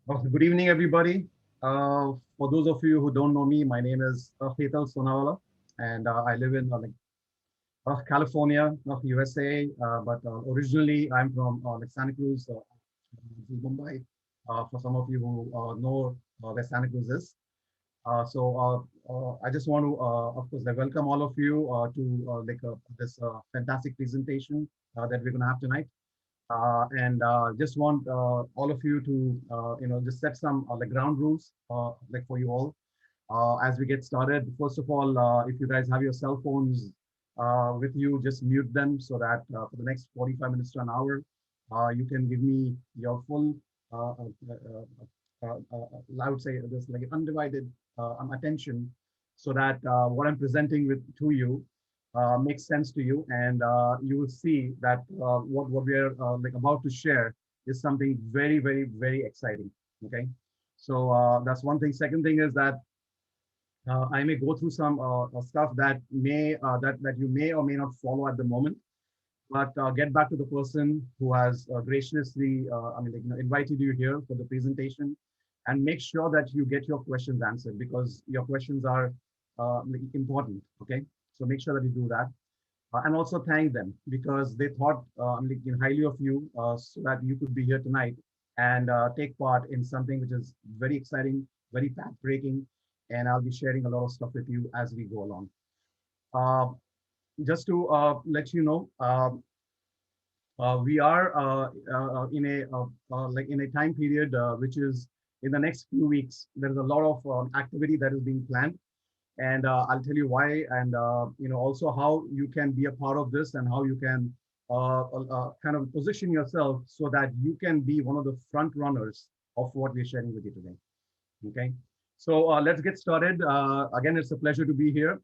Good evening, everybody. For those of you who don't know me, my name is Hetal Sonawala, and I live in California, USA. But originally, I'm from Santa Cruz, Mumbai. For some of you who know where Santa Cruz is, I just want to, of course, welcome all of you to this fantastic presentation that we're going to have tonight. And just want all of you to just set some like ground rules like for you all as we get started. First of all, if you guys have your cell phones with you, just mute them so that for the next 45 minutes to an hour, you can give me your full, I would say, this like undivided attention, so that what I'm presenting with to you makes sense to you, and you will see that what we are like about to share is something very, very, very exciting. Okay, so that's one thing. Second thing is that I may go through some stuff that that you may or may not follow at the moment, but get back to the person who has graciously, invited you here for the presentation, and make sure that you get your questions answered because your questions are like, important. Okay, so make sure that you do that, and also thank them because they thought highly of you, so that you could be here tonight and take part in something which is very exciting, very path breaking, and I'll be sharing a lot of stuff with you as we go along. Uh, just to let you know, we are in a like in a time period which is in the next few weeks. There is a lot of activity that is being planned, and I'll tell you why, and also how you can be a part of this and how you can kind of position yourself so that you can be one of the front runners of what we're sharing with you today. Okay, so let's get started. Again, it's a pleasure to be here.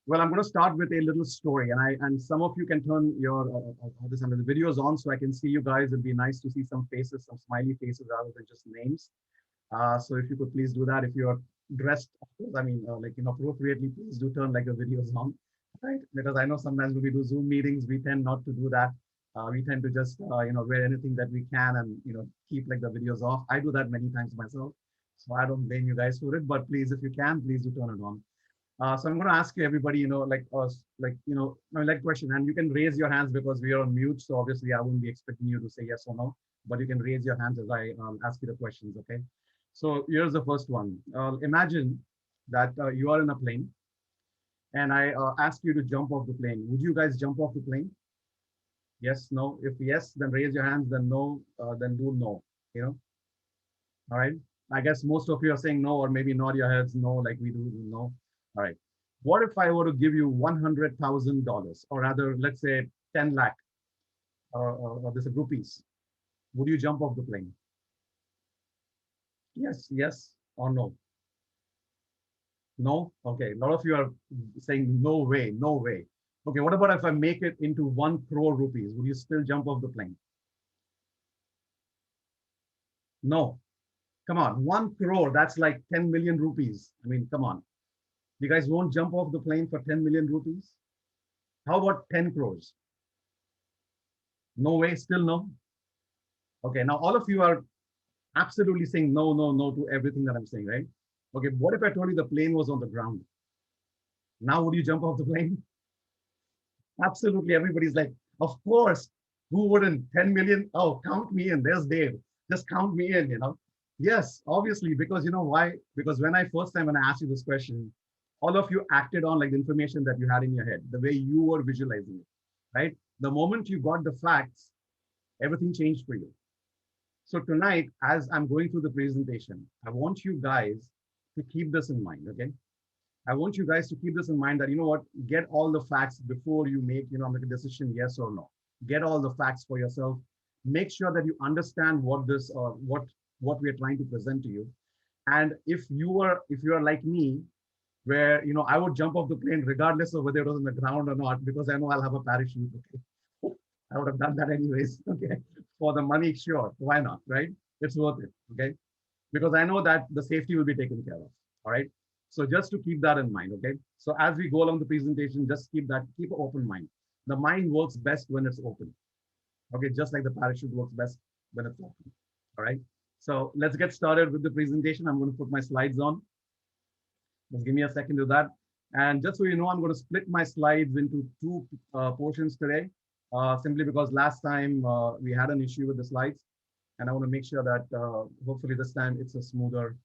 Well, I'm going to start with a little story, and some of you can turn your this under the videos on so I can see you guys. It'd be nice to see some faces, some smiley faces rather than just names. So if you could please do that. If you're dressed, of course, appropriately, please do turn like the videos on, right? Because I know sometimes when we do Zoom meetings, we tend not to do that. We tend to just wear anything that we can and keep like the videos off. I do that many times myself, so I don't blame you guys for it. But please, if you can, please do turn it on. So I'm going to ask you everybody, like question, and you can raise your hands because we are on mute. So obviously, I wouldn't be expecting you to say yes or no, but you can raise your hands as I ask you the questions. Okay. So here's the first one. Imagine that you are in a plane, and I ask you to jump off the plane. Would you guys jump off the plane? Yes, no. If yes, then raise your hands. Then no, then do no. You know. All right. I guess most of you are saying no, or maybe nod your heads no, like we do no. All right. What if I were to give you $100,000, or rather, let's say 10 lakh, or this rupees? Would you jump off the plane? Yes, yes, or no? No? Okay. A lot of you are saying no way, no way. Okay. What about if I make it into 1 crore rupees? Would you still jump off the plane? No. Come on. 1 crore. That's like 10 million rupees. I mean, come on. You guys won't jump off the plane for 10 million rupees? How about 10 crores? No way. Still no? Okay. Now, all of you are absolutely saying no, no, no to everything that I'm saying, right? Okay. What if I told you the plane was on the ground? Now, would you jump off the plane? Absolutely. Everybody's like, of course. Who wouldn't? 10 million? Oh, count me in. There's Dave. Just count me in. Yes, obviously, because you know why? Because when I first time when I asked you this question, all of you acted on like the information that you had in your head, the way you were visualizing it, right? The moment you got the facts, everything changed for you. So tonight, as I'm going through the presentation, I want you guys to keep this in mind, okay? I want you guys to keep this in mind that, you know what, get all the facts before you make a decision, yes or no. Get all the facts for yourself. Make sure that you understand what we are trying to present to you. And if you are like me, where I would jump off the plane regardless of whether it was on the ground or not, because I know I'll have a parachute. Okay, I would have done that anyways. Okay, for the money, sure, why not, right? It's worth it. Okay, because I know that the safety will be taken care of. All right. So just to keep that in mind, okay? So as we go along the presentation, just keep an open mind. The mind works best when it's open. Okay, just like the parachute works best when it's open. All right. So let's get started with the presentation. I'm going to put my slides on. Just give me a second to that. And just so you know, I'm going to split my slides into two portions today, simply because last time we had an issue with the slides. And I want to make sure that hopefully this time it's a smoother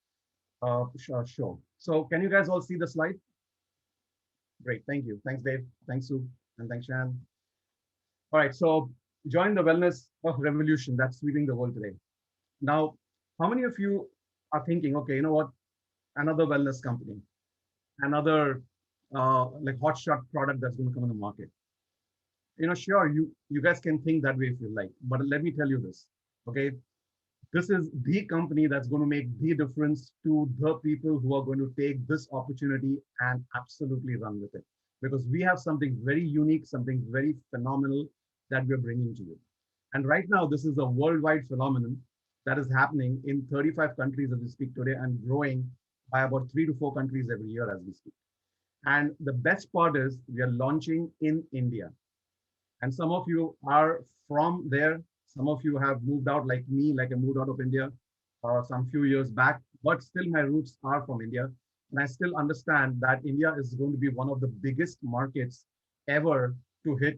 show. So can you guys all see the slide? Great, thank you. Thanks, Dave. Thanks, Sue. And thanks, Shan. All right, so join the wellness of revolution that's sweeping the world today. Now, how many of you are thinking, okay, you know what? Another wellness company, another like hotshot product that's going to come on the market. Sure, you guys can think that way if you like, but let me tell you this, okay? This is the company that's going to make the difference to the people who are going to take this opportunity and absolutely run with it. Because we have something very unique, something very phenomenal that we're bringing to you. And right now, this is a worldwide phenomenon that is happening in 35 countries as we speak today and growing by about 3 to 4 countries every year as we speak. And the best part is we are launching in India. And some of you are from there. Some of you have moved out like me, like I moved out of India some few years back, but still my roots are from India. And I still understand that India is going to be one of the biggest markets ever to hit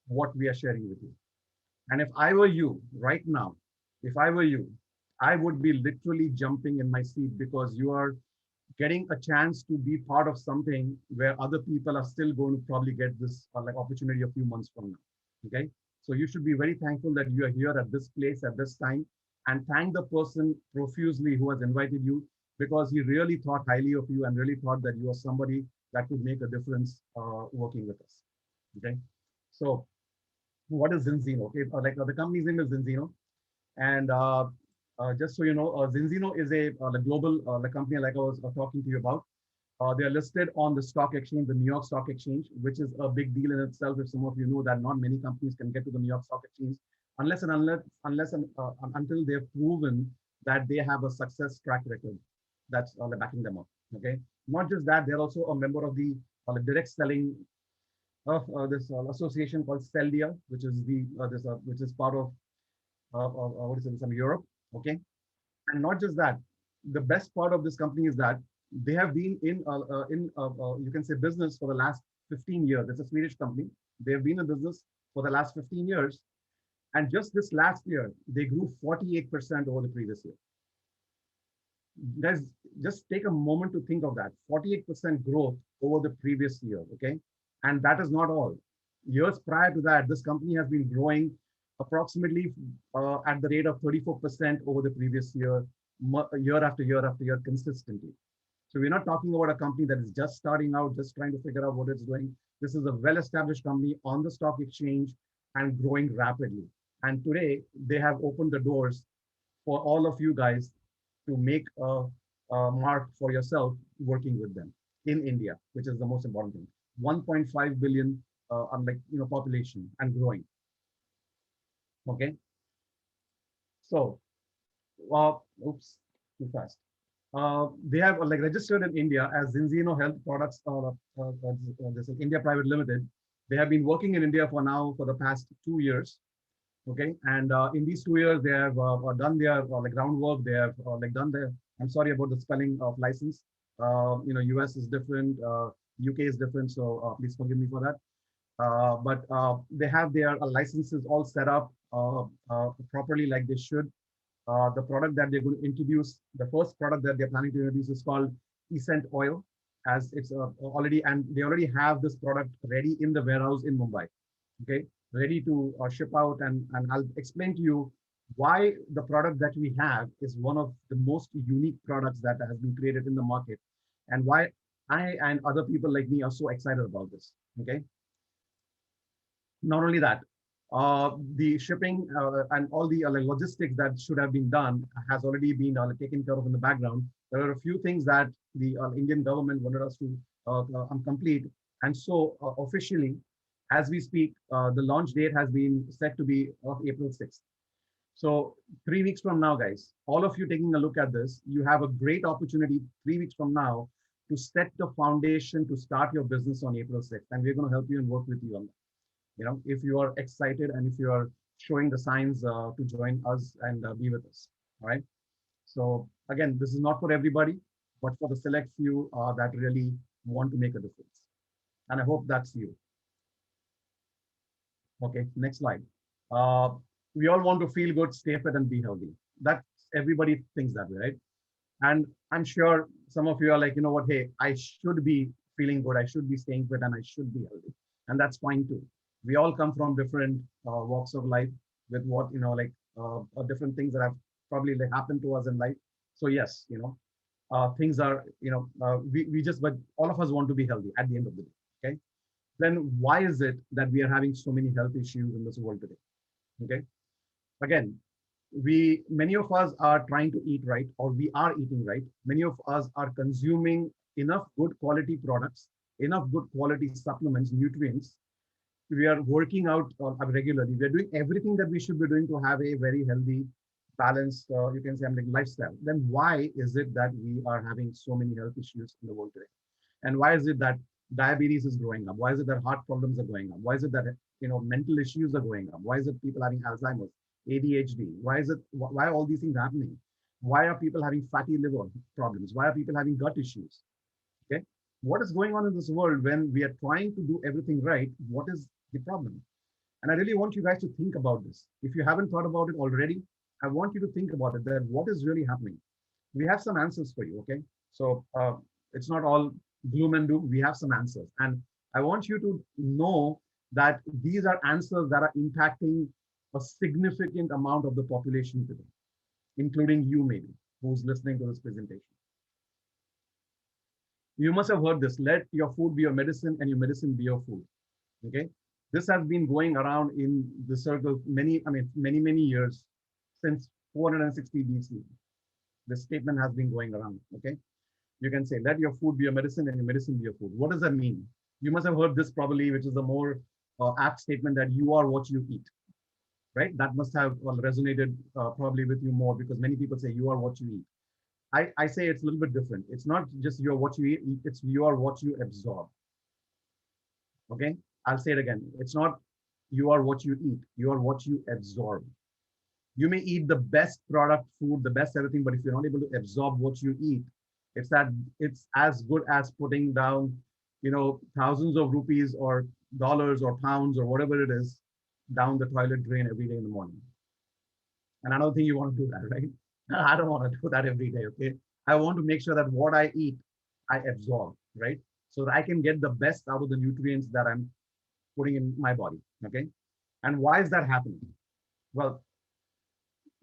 what we are sharing with you. And if I were you right now, if I were you, I would be literally jumping in my seat because you are getting a chance to be part of something where other people are still going to probably get this like opportunity a few months from now. Okay, so you should be very thankful that you are here at this place at this time, and thank the person profusely who has invited you because he really thought highly of you and really thought that you are somebody that could make a difference working with us. Okay, so what is Zinzino? Okay, the company's name is Zinzino, and just so you know, Zinzino is a global company like I was talking to you about. They are listed on the stock exchange, the New York Stock Exchange, which is a big deal in itself. If some of you know that not many companies can get to the New York Stock Exchange until they've proven that they have a success track record that's backing them up. Okay, not just that, they're also a member of the direct selling of this association called Celdia, which is which is part of what is it, some Europe. Okay, and not just that, the best part of this company is that they have been in you can say business for the last 15 years. It's a Swedish company. They have been in business for the last 15 years. And just this last year, they grew 48% over the previous year. Guys, just take a moment to think of that. 48% growth over the previous year, okay? And that is not all. Years prior to that, this company has been growing approximately at the rate of 34% over the previous year, year after year after year, consistently. So we're not talking about a company that is just starting out, just trying to figure out what it's doing. This is a well-established company on the stock exchange and growing rapidly. And today, they have opened the doors for all of you guys to make a mark for yourself working with them in India, which is the most important thing. 1.5 billion population and growing. Okay. So, oops, too fast. They have registered in India as Zinzino Health Products, this is India Private Limited. They have been working in India for the past 2 years. Okay, and in these 2 years, they have done their groundwork. They have done their. I'm sorry about the spelling of license. US is different, UK is different, so please forgive me for that. But they have their licenses all set up properly, like they should. The product that they're going to introduce, the first product that they're planning to introduce is called Essent Oil, as it's and they already have this product ready in the warehouse in Mumbai. Okay, ready to ship out, and I'll explain to you why the product that we have is one of the most unique products that has been created in the market, and why I and other people like me are so excited about this. Okay, not only that, the shipping and all the logistics that should have been done has already been taken care of in the background. There are a few things that the Indian government wanted us to complete, and so officially, as we speak, the launch date has been set to be of April 6th. So 3 weeks from now, guys, all of you taking a look at this, you have a great opportunity 3 weeks from now to set the foundation to start your business on April 6th. And we're going to help you and work with you on that. If you are excited and if you are showing the signs to join us and be with us. All right. So again, this is not for everybody, but for the select few that really want to make a difference. And I hope that's you. Okay, next slide. Uh, we all want to feel good, stay fit, and be healthy. That's everybody thinks that way, right? And I'm sure some of you are like, you know what, hey, I should be feeling good, I should be staying fit, and I should be healthy. And that's fine too. We all come from different walks of life with what, different things that have probably like happened to us in life. So yes, things are, we just, but all of us want to be healthy at the end of the day. Okay. Then why is it that we are having so many health issues in this world today? Okay. Again, many of us are trying to eat right, or we are eating right. Many of us are consuming enough good quality products, enough good quality supplements, nutrients. We are working out regularly. We are doing everything that we should be doing to have a very healthy, balanced, you can say, like lifestyle. Then why is it that we are having so many health issues in the world today? And why is it that diabetes is growing up? Why is it that heart problems are going up? Why is it that mental issues are going up? Why is it people having Alzheimer's, ADHD? Why are all these things happening? Why are people having fatty liver problems? Why are people having gut issues? Okay, what is going on in this world when we are trying to do everything right? What is the problem? And I really want you guys to think about this. If you haven't thought about it already, I want you to think about it. That what is really happening? We have some answers for you. Okay, so it's not all gloom and doom. We have some answers, and I want you to know that these are answers that are impacting a significant amount of the population today, including you maybe, who's listening to this presentation. You must have heard this: let your food be your medicine and your medicine be your food. Okay, this has been going around in the circle many years, since 460 BC. This statement has been going around. Okay, you can say, let your food be your medicine and your medicine be your food. What does that mean? You must have heard this probably, which is the more apt statement, that you are what you eat, right? That must have resonated probably with you more, because many people say you are what you eat. I say it's a little bit different. It's not just you're what you eat, it's you are what you absorb. Okay, I'll say it again. It's not you are what you eat, you are what you absorb. You may eat the best product food, the best everything, but if you're not able to absorb what you eat, it's as good as putting down, thousands of rupees or dollars or pounds or whatever it is down the toilet drain every day in the morning. And I don't think you want to do that, right? I don't want to do that every day. Okay. I want to make sure that what I eat, I absorb, right? So that I can get the best out of the nutrients that I'm putting in my body. Okay. And why is that happening? Well,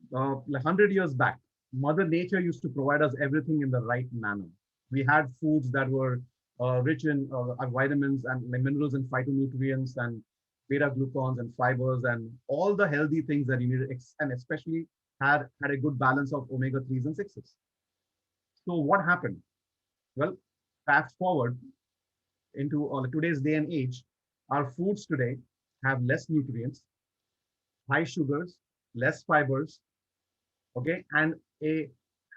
100 years back, Mother Nature used to provide us everything in the right manner. We had foods that were rich in vitamins and minerals and phytonutrients and beta glucans and fibers and all the healthy things that you needed, and especially had a good balance of omega 3s and 6s. So what happened? Well, fast forward into today's day and age, our foods today have less nutrients, high sugars, less fibers, okay, and a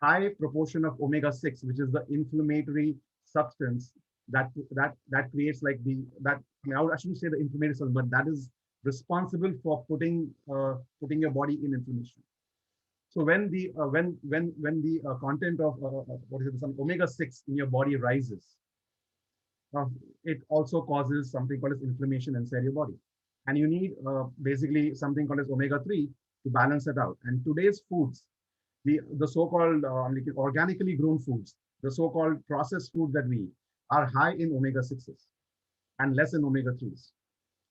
high proportion of omega-6, which is the inflammatory substance that creates like I shouldn't say the inflammatory substance, but that is responsible for putting your body in inflammation. So when the content of what is it, some omega-6 in your body rises, it also causes something called as inflammation inside your body, and you need basically something called as omega-3 to balance it out. And today's foods, the so-called organically grown foods, the so-called processed foods that we eat, are high in omega-6s and less in omega-3s.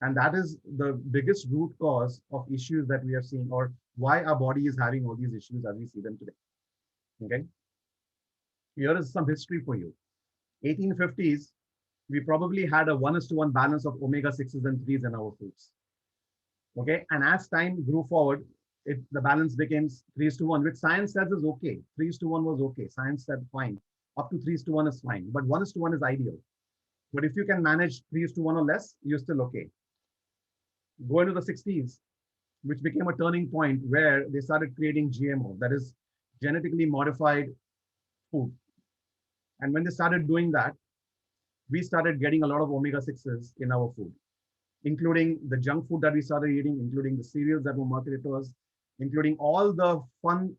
And that is the biggest root cause of issues that we are seeing, or why our body is having all these issues as we see them today. Okay. Here is some history for you. 1850s, we probably had a 1:1 balance of omega-6s and 3s in our foods. Okay. And as time grew forward, the balance became 3:1, which science says is okay. 3:1 was okay. Science said fine. Up to 3:1 is fine. But 1:1 is ideal. But if you can manage 3:1 or less, you're still okay. Go into the 60s, which became a turning point where they started creating GMO, that is genetically modified food. And when they started doing that, we started getting a lot of omega-6s in our food, including the junk food that we started eating, including the cereals that were marketed to us, including all the fun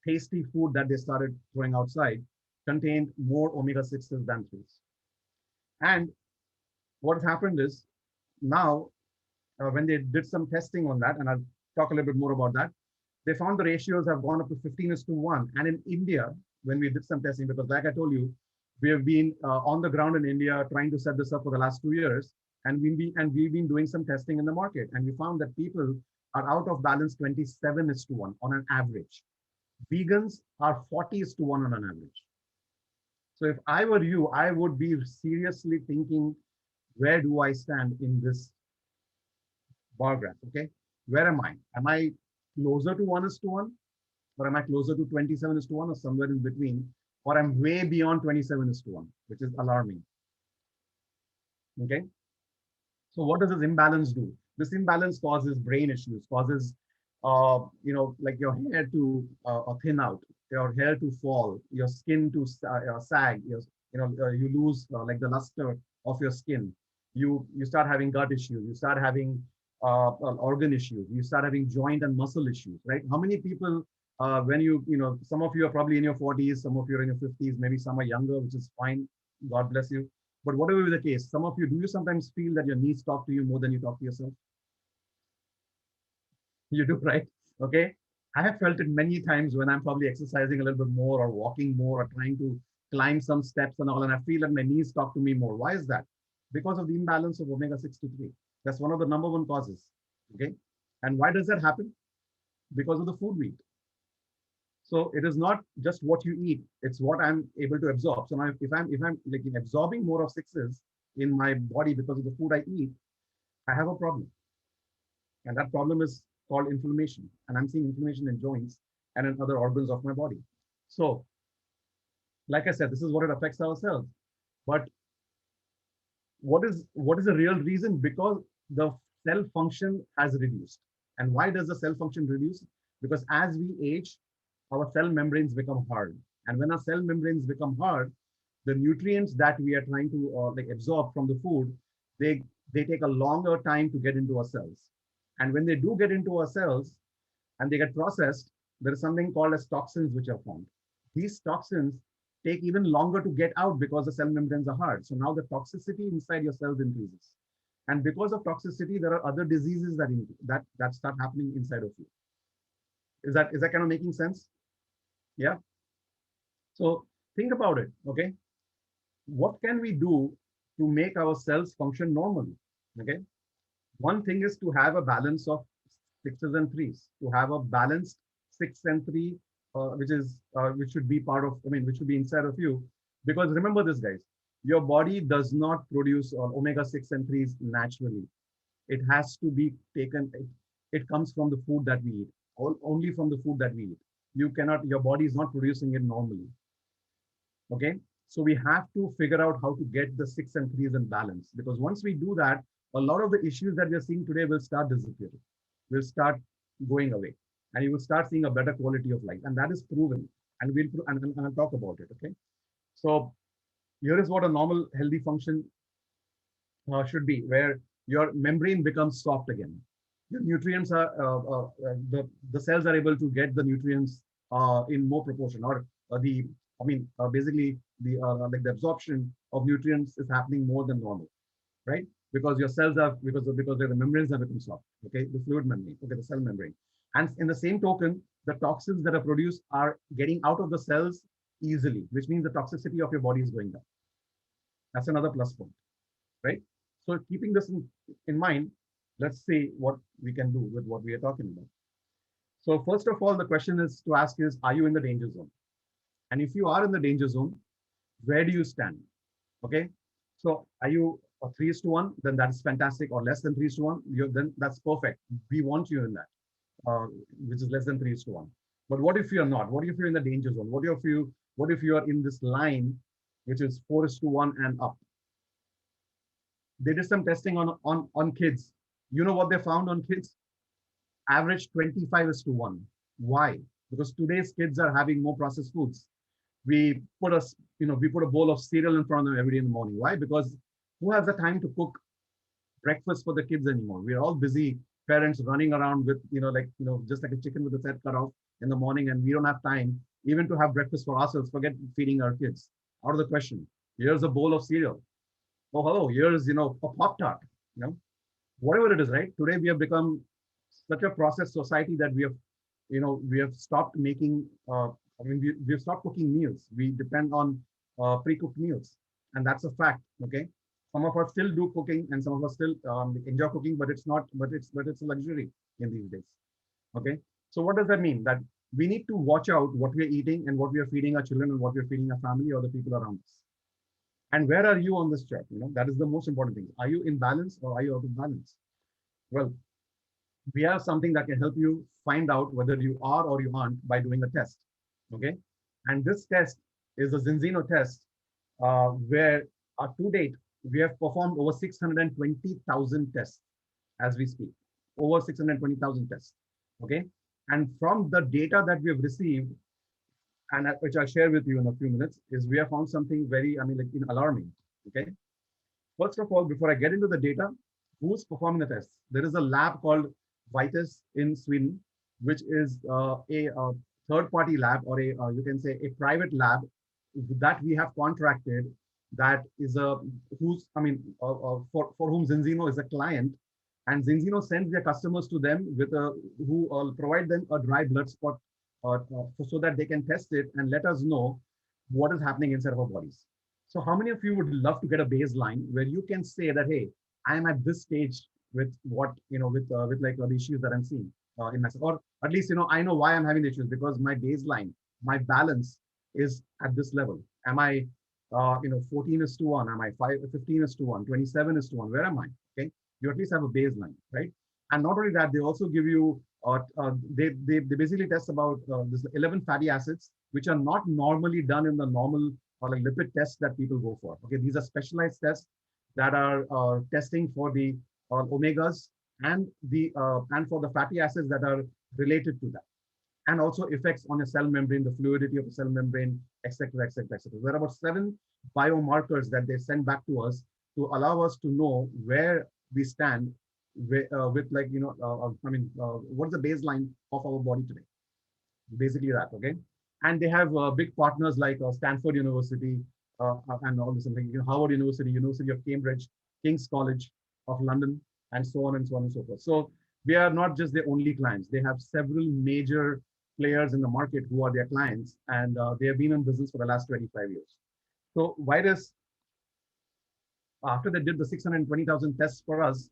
tasty food that they started throwing outside contained more omega-6s than 3s. And what happened is now, when they did some testing on that, and I'll talk a little bit more about that, they found the ratios have gone up to 15:1. And in India, when we did some testing, because like I told you, we have been on the ground in India trying to set this up for the last 2 years, and we've been doing some testing in the market, and we found that people are out of balance 27:1 on an average. Vegans are 40:1 on an average. So if I were you, I would be seriously thinking, where do I stand in this bar graph? Okay, where am I? Am I closer to 1:1, or am I closer to 27:1, or somewhere in between, or I'm way beyond 27:1, which is alarming. Okay, so what does this imbalance do? This imbalance causes brain issues, causes like your hair to thin out, your hair to fall, your skin to sag, you lose like the luster of your skin. You start having gut issues, you start having organ issues, you start having joint and muscle issues, right? How many people, when some of you are probably in your 40s, some of you are in your 50s, maybe some are younger, which is fine. God bless you. But whatever be the case, some of you, do you sometimes feel that your knees talk to you more than you talk to yourself? You do, right? Okay. I have felt it many times when I'm probably exercising a little bit more or walking more or trying to climb some steps and all, and I feel that my knees talk to me more. Why is that? Because of the imbalance of omega-6 to 3. That's one of the number one causes. Okay. And why does that happen? Because of the food we eat. So it is not just what you eat, it's what I'm able to absorb. So now if I'm like absorbing more of sixes in my body because of the food I eat, I have a problem. And that problem is called inflammation. And I'm seeing inflammation in joints and in other organs of my body. So, like I said, this is what it affects our cells. But what is the real reason? Because the cell function has reduced. And why does the cell function reduce? Because as we age, our cell membranes become hard. And when our cell membranes become hard, the nutrients that we are trying to like absorb from the food, they take a longer time to get into our cells. And when they do get into our cells and they get processed, there is something called as toxins which are formed. These toxins take even longer to get out because the cell membranes are hard. So now the toxicity inside your cells increases. And because of toxicity, there are other diseases that start happening inside of you. Is that kind of making sense? Yeah. So think about it. Okay. What can we do to make our cells function normally? Okay. One thing is to have a balance of sixes and threes, to have a balanced 6 and 3, which should be part of, which should be inside of you. Because remember this, guys, your body does not produce omega-6 and 3s naturally. It has to be taken, it comes from the food that we eat, only from the food that we eat. Your body is not producing it normally. Okay. So we have to figure out how to get the 6 and 3s in balance, because once we do that, a lot of the issues that we're seeing today will start disappearing, will start going away, and you will start seeing a better quality of life. And that is proven. And I'll talk about it. Okay. So here is what a normal healthy function should be, where your membrane becomes soft again. Your nutrients are, the cells are able to get the nutrients in more proportion, or basically like the absorption of nutrients is happening more than normal, right? Because your cells are, because the membranes have become soft, okay? The fluid membrane, okay, the cell membrane. And in the same token, the toxins that are produced are getting out of the cells easily, which means the toxicity of your body is going down. That's another plus point, right? So keeping this in mind, let's see what we can do with what we are talking about. So first of all, the question is to ask is, are you in the danger zone? And if you are in the danger zone, where do you stand? Okay. So are you a 3:1? Then that's fantastic. Or less than 3:1, then that's perfect. We want you in that, which is less than 3:1. But what if you're not? What if you're in the danger zone? What if you are in this line, which is 4:1 and up? They did some testing on kids. You know what they found on kids? Average 25:1. Why? Because today's kids are having more processed foods. We put a bowl of cereal in front of them every day in the morning. Why? Because who has the time to cook breakfast for the kids anymore? We're all busy parents running around with, just like a chicken with its head cut off. in the morning and we don't have time even to have breakfast for ourselves, forget feeding our kids. Out of the question. Here's a bowl of cereal. Oh, hello, here's, a Pop Tart, you know, whatever it is, right? Today we have become such a processed society that we have stopped making, we've stopped cooking meals. We depend on pre-cooked meals. And that's a fact, okay? Some of us still do cooking and some of us still enjoy cooking, but it's not, but it's a luxury in these days, okay? So what does that mean? That we need to watch out what we're eating and what we are feeding our children and what we're feeding our family or the people around us. And where are you on this chart? That is the most important thing. Are you in balance or are you out of balance? Well, we have something that can help you find out whether you are or you aren't by doing a test. Okay. And this test is a Zinzino test where to date, we have performed over 620,000 tests as we speak, over 620,000 tests. Okay. And from the data that we have received, and which I'll share with you in a few minutes, is we have found something very, alarming. Okay. First of all, before I get into the data, who's performing the tests? There is a lab called Vitus in Sweden, which is a third-party lab, or you can say a private lab that we have contracted. That is for whom Zinzino is a client, and Zinzino sends their customers to them with who provide them a dry blood spot, so that they can test it and let us know what is happening inside of our bodies. So how many of you would love to get a baseline where you can say that, hey, I'm at this stage with what, with like the issues that I'm seeing in myself, or at least, I know why I'm having the issues because my baseline, my balance is at this level. Am I, 14 is to 1? Am I 15 is to 1? 27 is to 1? Where am I? Okay. You at least have a baseline, right? And not only that, they also give you, they basically test about this 11 fatty acids, which are not normally done in the normal or like lipid tests that people go for. Okay, these are specialized tests that are testing for the omegas and for the fatty acids that are related to that, and also effects on a cell membrane, the fluidity of the cell membrane, etc., etc., etc. There are about 7 biomarkers that they send back to us to allow us to know where we stand with like what's the baseline of our body today. Basically that, okay? And they have big partners like Stanford University and all this, and Harvard University, University of Cambridge, King's College of London, and so on and so on and so forth. So we are not just the only clients. They have several major players in the market who are their clients, and they have been in business for the last 25 years. So Virus, after they did the 620,000 tests for us,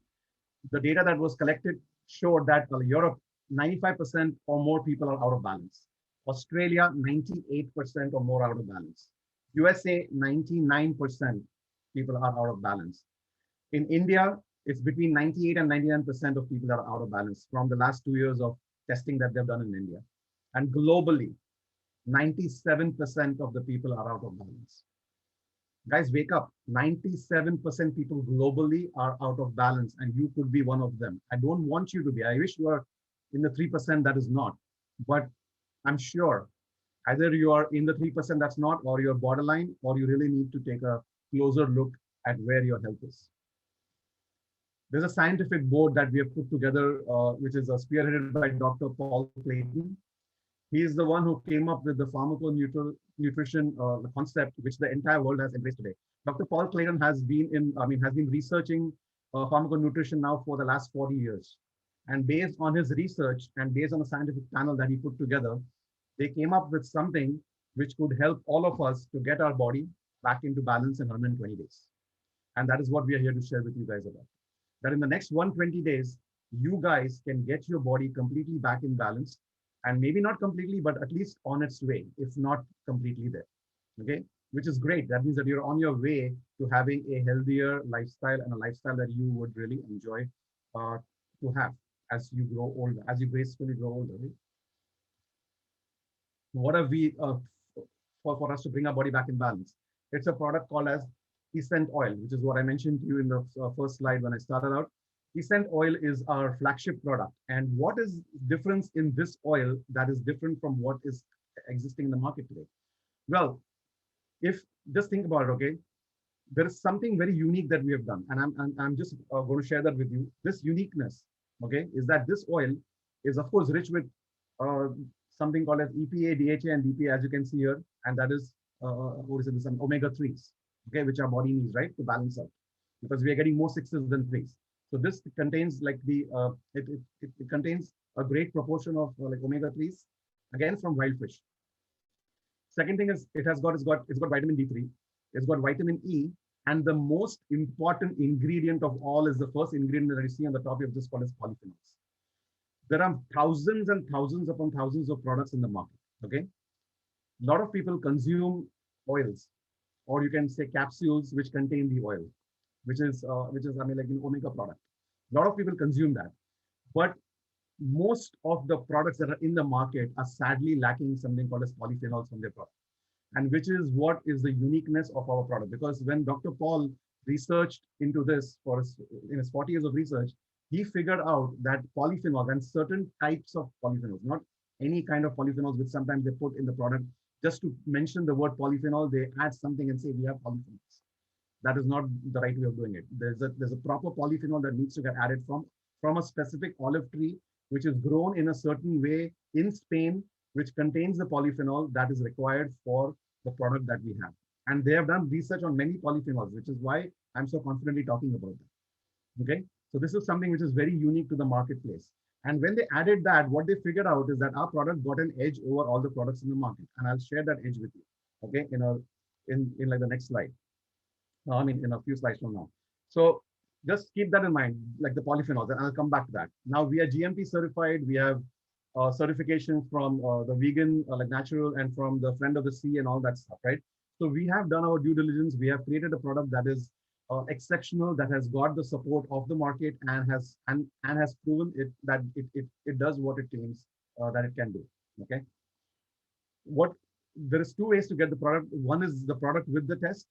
the data that was collected showed that Europe, 95% or more people are out of balance. Australia, 98% or more out of balance. USA, 99% people are out of balance. In India, it's between 98 and 99% of people are out of balance from the last 2 years of testing that they've done in India. And globally, 97% of the people are out of balance. Guys, wake up. 97% people globally are out of balance, and you could be one of them. I don't want you to be. I wish you are in the 3% that is not. But I'm sure either you are in the 3% that's not, or you're borderline, or you really need to take a closer look at where your health is. There's a scientific board that we have put together, which is spearheaded by Dr. Paul Clayton. He is the one who came up with the pharmaconutrition concept, which the entire world has embraced today. Dr. Paul Clayton has been researching pharmaconutrition now for the last 40 years. And based on his research and based on the scientific panel that he put together, they came up with something which could help all of us to get our body back into balance in 120 days. And that is what we are here to share with you guys about. That in the next 120 days, you guys can get your body completely back in balance. And maybe not completely, but at least on its way, if not completely there, okay? Which is great. That means that you're on your way to having a healthier lifestyle and a lifestyle that you would really enjoy to have as you grow older, as you gracefully grow older. Right? What have we, for us to bring our body back in balance? It's a product called as Essent Oil, which is what I mentioned to you in the first slide when I started out. Essent Oil is our flagship product. And what is difference in this oil that is different from what is existing in the market today? Well, if just think about it, okay? There is something very unique that we have done. And I'm just going to share that with you. This uniqueness, okay, is that this oil is of course rich with something called as EPA, DHA, and BPA, as you can see here, and that is what is it? This omega threes, okay, which our body needs, right, to balance out, because we are getting more sixes than threes. So this contains like it contains a great proportion of like omega threes, again from wild fish. Second thing is it's got vitamin D3, it's got vitamin E, and the most important ingredient of all is the first ingredient that you see on the top of this called as polyphenols. There are thousands and thousands upon thousands of products in the market. Okay, a lot of people consume oils, or you can say capsules, which contain the oil, which is I mean like an omega product. A lot of people consume that, but most of the products that are in the market are sadly lacking something called as polyphenols from their product, and which is what is the uniqueness of our product. Because when Dr. Paul researched into this in his 40 years of research, he figured out that polyphenols and certain types of polyphenols, not any kind of polyphenols, which sometimes they put in the product just to mention the word polyphenol, they add something and say we have polyphenols. That is not the right way of doing it. There's a proper polyphenol that needs to get added from a specific olive tree, which is grown in a certain way in Spain, which contains the polyphenol that is required for the product that we have. And they have done research on many polyphenols, which is why I'm so confidently talking about them. Okay, so this is something which is very unique to the marketplace. And when they added that, what they figured out is that our product got an edge over all the products in the market. And I'll share that edge with you, okay, in like the next slide. I mean, in a few slides from now. So just keep that in mind, like the polyphenols, and I'll come back to that. Now we are GMP certified. We have certification from the vegan, like natural, and from the friend of the sea and all that stuff, right? So we have done our due diligence. We have created a product that is exceptional, that has got the support of the market and has proven that it does what it claims that it can do. Okay. There is two ways to get the product. One is the product with the test,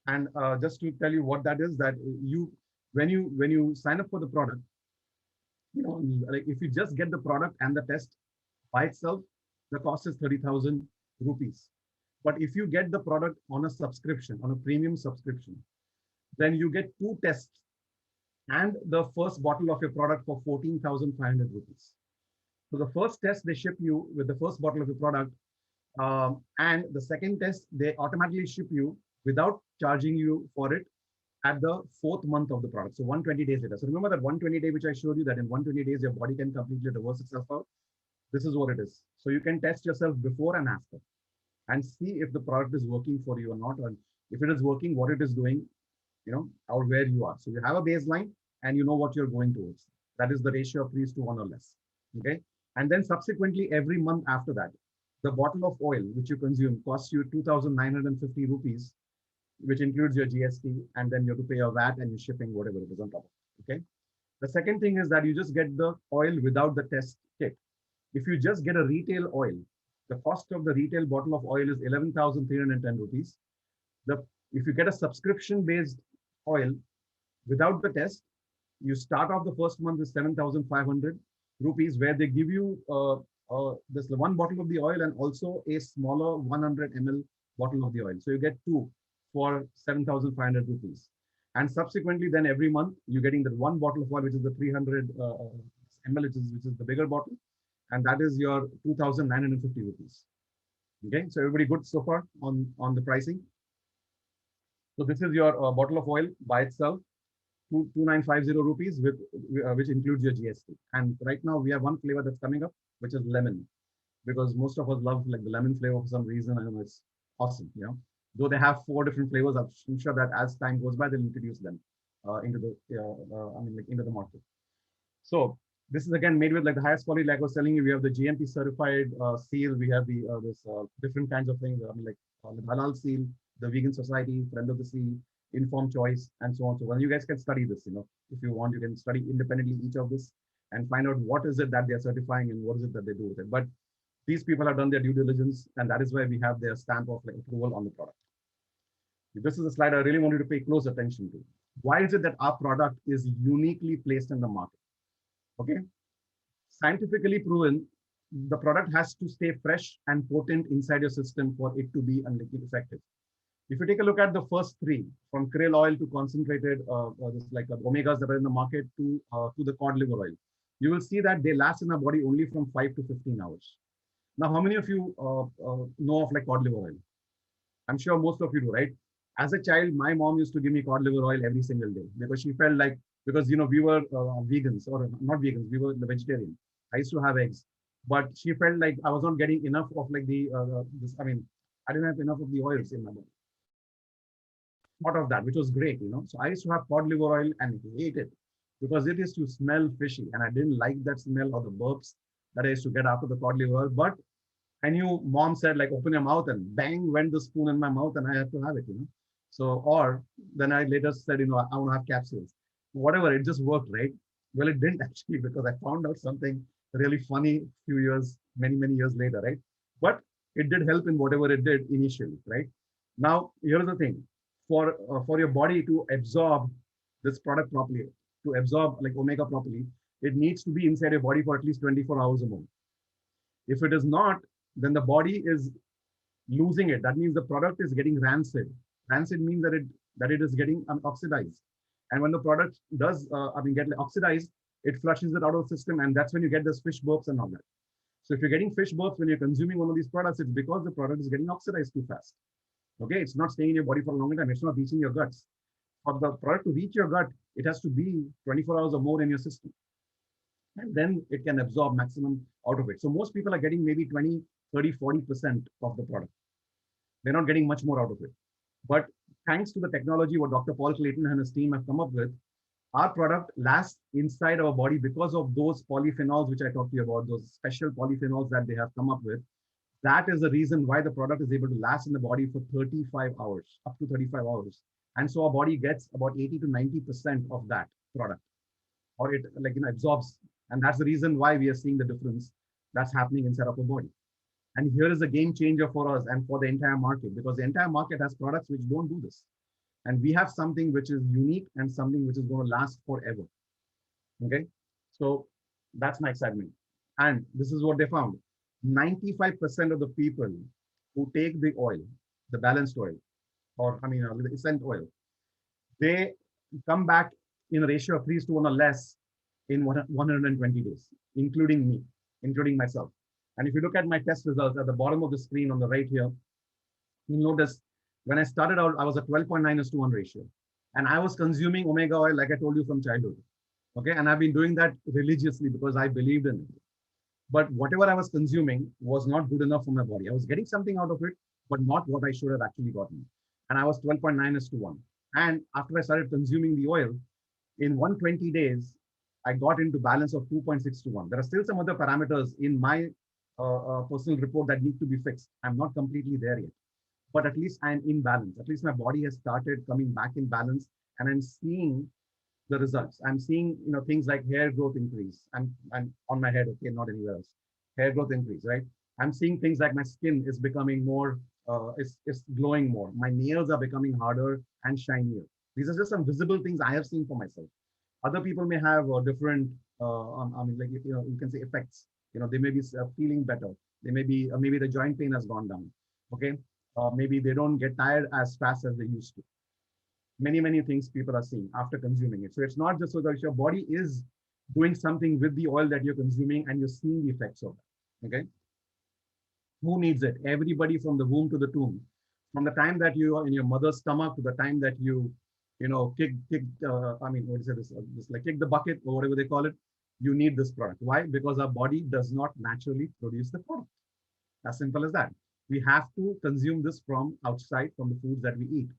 and just to tell you what that is, that when you sign up for the product, like if you just get the product and the test by itself, the cost is 30,000 rupees. But if you get the product on a subscription, on a premium subscription, then you get two tests and the first bottle of your product for 14,500 rupees. So the first test they ship you with the first bottle of your product, and the second test they automatically ship you without charging you for it at the fourth month of the product. So 120 days later. So remember that 120 day, which I showed you, that in 120 days, your body can completely reverse itself out. This is what it is. So you can test yourself before and after and see if the product is working for you or not. And if it is working, what it is doing, or where you are. So you have a baseline and you know what you're going towards. That is the ratio of 3:1 or less. Okay. And then subsequently, every month after that, the bottle of oil which you consume costs you 2,950 rupees, which includes your GST, and then you have to pay your VAT and your shipping, whatever it is on top of it. Okay. The second thing is that you just get the oil without the test kit. If you just get a retail oil, the cost of the retail bottle of oil is 11,310 rupees. If you get a subscription-based oil without the test, you start off the first month with 7,500 rupees, where they give you this one bottle of the oil and also a smaller 100 ml bottle of the oil. So you get two for 7,500 rupees. And subsequently, then every month, you're getting the one bottle of oil, which is the 300 ml, which is the bigger bottle. And that is your 2,950 rupees. Okay, so everybody good so far on the pricing? So this is your bottle of oil by itself, 2,950 rupees, which includes your GST. And right now we have one flavor that's coming up, which is lemon, because most of us love like the lemon flavor for some reason. I don't know, it's awesome, Though they have 4 different flavors, I'm sure that as time goes by, they'll introduce them into the market. So this is again made with like the highest quality. Like I was telling you, we have the GMP certified seal. We have this different kinds of things. The halal seal, the vegan society, friend of the sea, informed choice, and so on. So well, you guys can study this. If you want, you can study independently each of this and find out what is it that they're certifying and what is it that they do with it. But these people have done their due diligence, and that is why we have their stamp of like approval on the product. This is a slide I really want you to pay close attention to. Why is it that our product is uniquely placed in the market? Okay, scientifically proven, the product has to stay fresh and potent inside your system for it to be effective. If you take a look at the first 3, from krill oil to concentrated omegas that are in the market to the cod liver oil, you will see that they last in our body only from 5 to 15 hours. Now, how many of you know of like cod liver oil? I'm sure most of you do, right? As a child, my mom used to give me cod liver oil every single day because she felt like, because we were vegans, or not vegans, we were vegetarian. I used to have eggs, but she felt like I was not getting enough of like the this. I mean, I didn't have enough of the oils in my body. Thought of that, which was great. So I used to have cod liver oil and hate it because it used to smell fishy, and I didn't like that smell or the burps that I used to get after the cod liver oil. But I knew mom said like open your mouth, and bang went the spoon in my mouth, and I had to have it. So, or then I later said, I want to have capsules. Whatever, it just worked, right? Well, it didn't actually, because I found out something really funny few years, many, many years later, right? But it did help in whatever it did initially, right? Now, here's the thing. For your body to absorb this product properly, to absorb like omega properly, it needs to be inside your body for at least 24 hours or more. If it is not, then the body is losing it. That means the product is getting rancid. Rancid means that it is getting oxidized. And when the product does, get like oxidized, it flushes it out of the system, and that's when you get those fish burps and all that. So if you're getting fish burps when you're consuming one of these products, it's because the product is getting oxidized too fast. Okay, it's not staying in your body for a longer time. It's not reaching your guts. For the product to reach your gut, it has to be 24 hours or more in your system, and then it can absorb maximum out of it. So most people are getting maybe 20, 30, 40% of the product. They're not getting much more out of it. But thanks to the technology what Dr. Paul Clayton and his team have come up with, our product lasts inside our body because of those polyphenols, which I talked to you about, those special polyphenols that they have come up with. That is the reason why the product is able to last in the body for 35 hours, up to 35 hours. And so our body gets about 80 to 90% of that product, or it absorbs. And that's the reason why we are seeing the difference that's happening inside of our body. And here is a game changer for us and for the entire market, because the entire market has products which don't do this. And we have something which is unique and something which is going to last forever. Okay. So that's my excitement. And this is what they found. 95% of the people who take the oil, the balanced oil, or the essential oil, they come back in a ratio of 3:1 or less in 120 days, including me, including myself. And if you look at my test results at the bottom of the screen on the right here, you'll notice when I started out, I was a 12.9:1 ratio. And I was consuming omega oil, like I told you, from childhood. Okay. And I've been doing that religiously because I believed in it. But whatever I was consuming was not good enough for my body. I was getting something out of it, but not what I should have actually gotten. And I was 12.9:1. And after I started consuming the oil, in 120 days, I got into balance of 2.6:1. There are still some other parameters in my personal report that need to be fixed. I'm not completely there yet, but at least I'm in balance. At least my body has started coming back in balance, and I'm seeing the results. I'm seeing, things like hair growth increase. I'm on my head, okay, not anywhere else. Hair growth increase, right? I'm seeing things like my skin is becoming more, it's glowing more. My nails are becoming harder and shinier. These are just some visible things I have seen for myself. Other people may have different, you can say effects. They may be feeling better. They may be, maybe the joint pain has gone down. Okay, maybe they don't get tired as fast as they used to. Many, many things people are seeing after consuming it. So it's not just so that your body is doing something with the oil that you're consuming, and you're seeing the effects of that. Okay. Who needs it? Everybody, from the womb to the tomb. From the time that you are in your mother's stomach to the time that what is it? This like kick the bucket or whatever they call it. You need this product. Why? Because our body does not naturally produce the product. As simple as that. We have to consume this from outside, from the foods that we eat.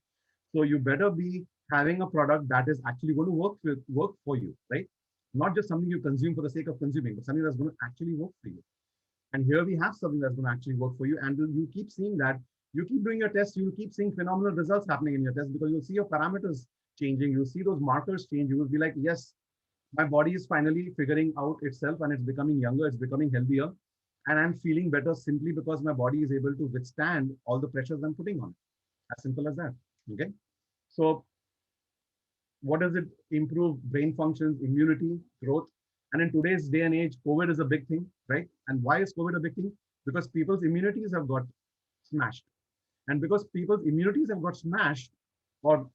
So you better be having a product that is actually going to work for you, right? Not just something you consume for the sake of consuming, but something that's going to actually work for you. And here we have something that's going to actually work for you. And you keep seeing that. You keep doing your tests, you'll keep seeing phenomenal results happening in your test, because you'll see your parameters changing. You'll see those markers change. You will be like, yes, my body is finally figuring out itself, and it's becoming younger, it's becoming healthier. And I'm feeling better simply because my body is able to withstand all the pressures I'm putting on. As simple as that. Okay. So what does it improve? Brain functions, immunity, growth. And in today's day and age, COVID is a big thing, right? And why is COVID a big thing? Because people's immunities have got smashed. And because people's immunities have got smashed, or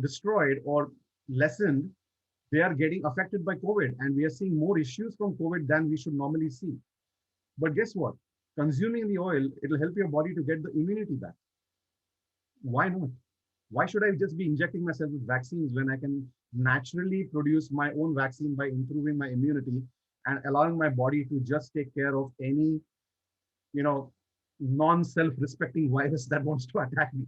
destroyed or lessened, they are getting affected by COVID. And we are seeing more issues from COVID than we should normally see. But guess what? Consuming the oil, it'll help your body to get the immunity back. Why not? Why should I just be injecting myself with vaccines when I can naturally produce my own vaccine by improving my immunity and allowing my body to just take care of any, you know, non-self-respecting virus that wants to attack me?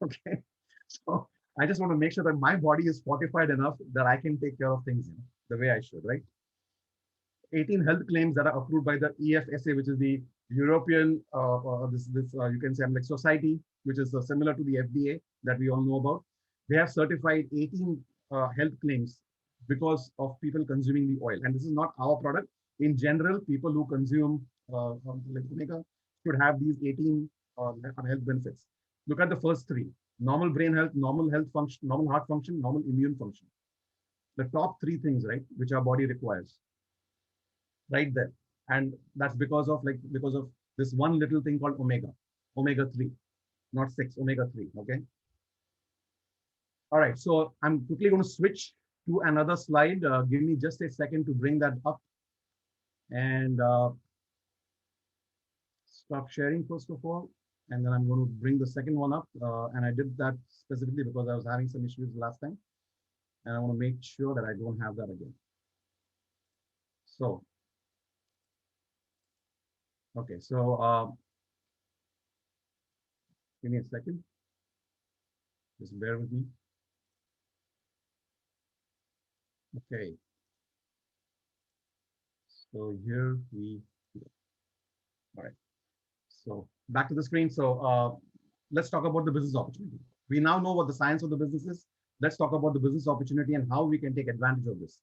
Okay. So I just want to make sure that my body is fortified enough that I can take care of things, the way I should, right? 18 health claims that are approved by the EFSA, which is the European, you can say, like society, which is similar to the FDA that we all know about. They have certified 18 health claims because of people consuming the oil. And this is not our product. In general, people who consume like omega should have these 18 health benefits. Look at the first three: normal brain health, normal health function, normal heart function, normal immune function. The top three things, right, which our body requires, right there. And that's because of this one little thing called omega 3, not 6, omega 3. Okay. All right. So I'm quickly going to switch to another slide. Give me just a second to bring that up and stop sharing first of all. And then I'm going to bring the second one up. And I did that specifically because I was having some issues last time. And I want to make sure that I don't have that again. So, okay. So give me a second. Just bear with me. Okay. So here we go. All right. So back to the screen. So let's talk about the business opportunity. We now know what the science of the business is. Let's talk about the business opportunity and how we can take advantage of this.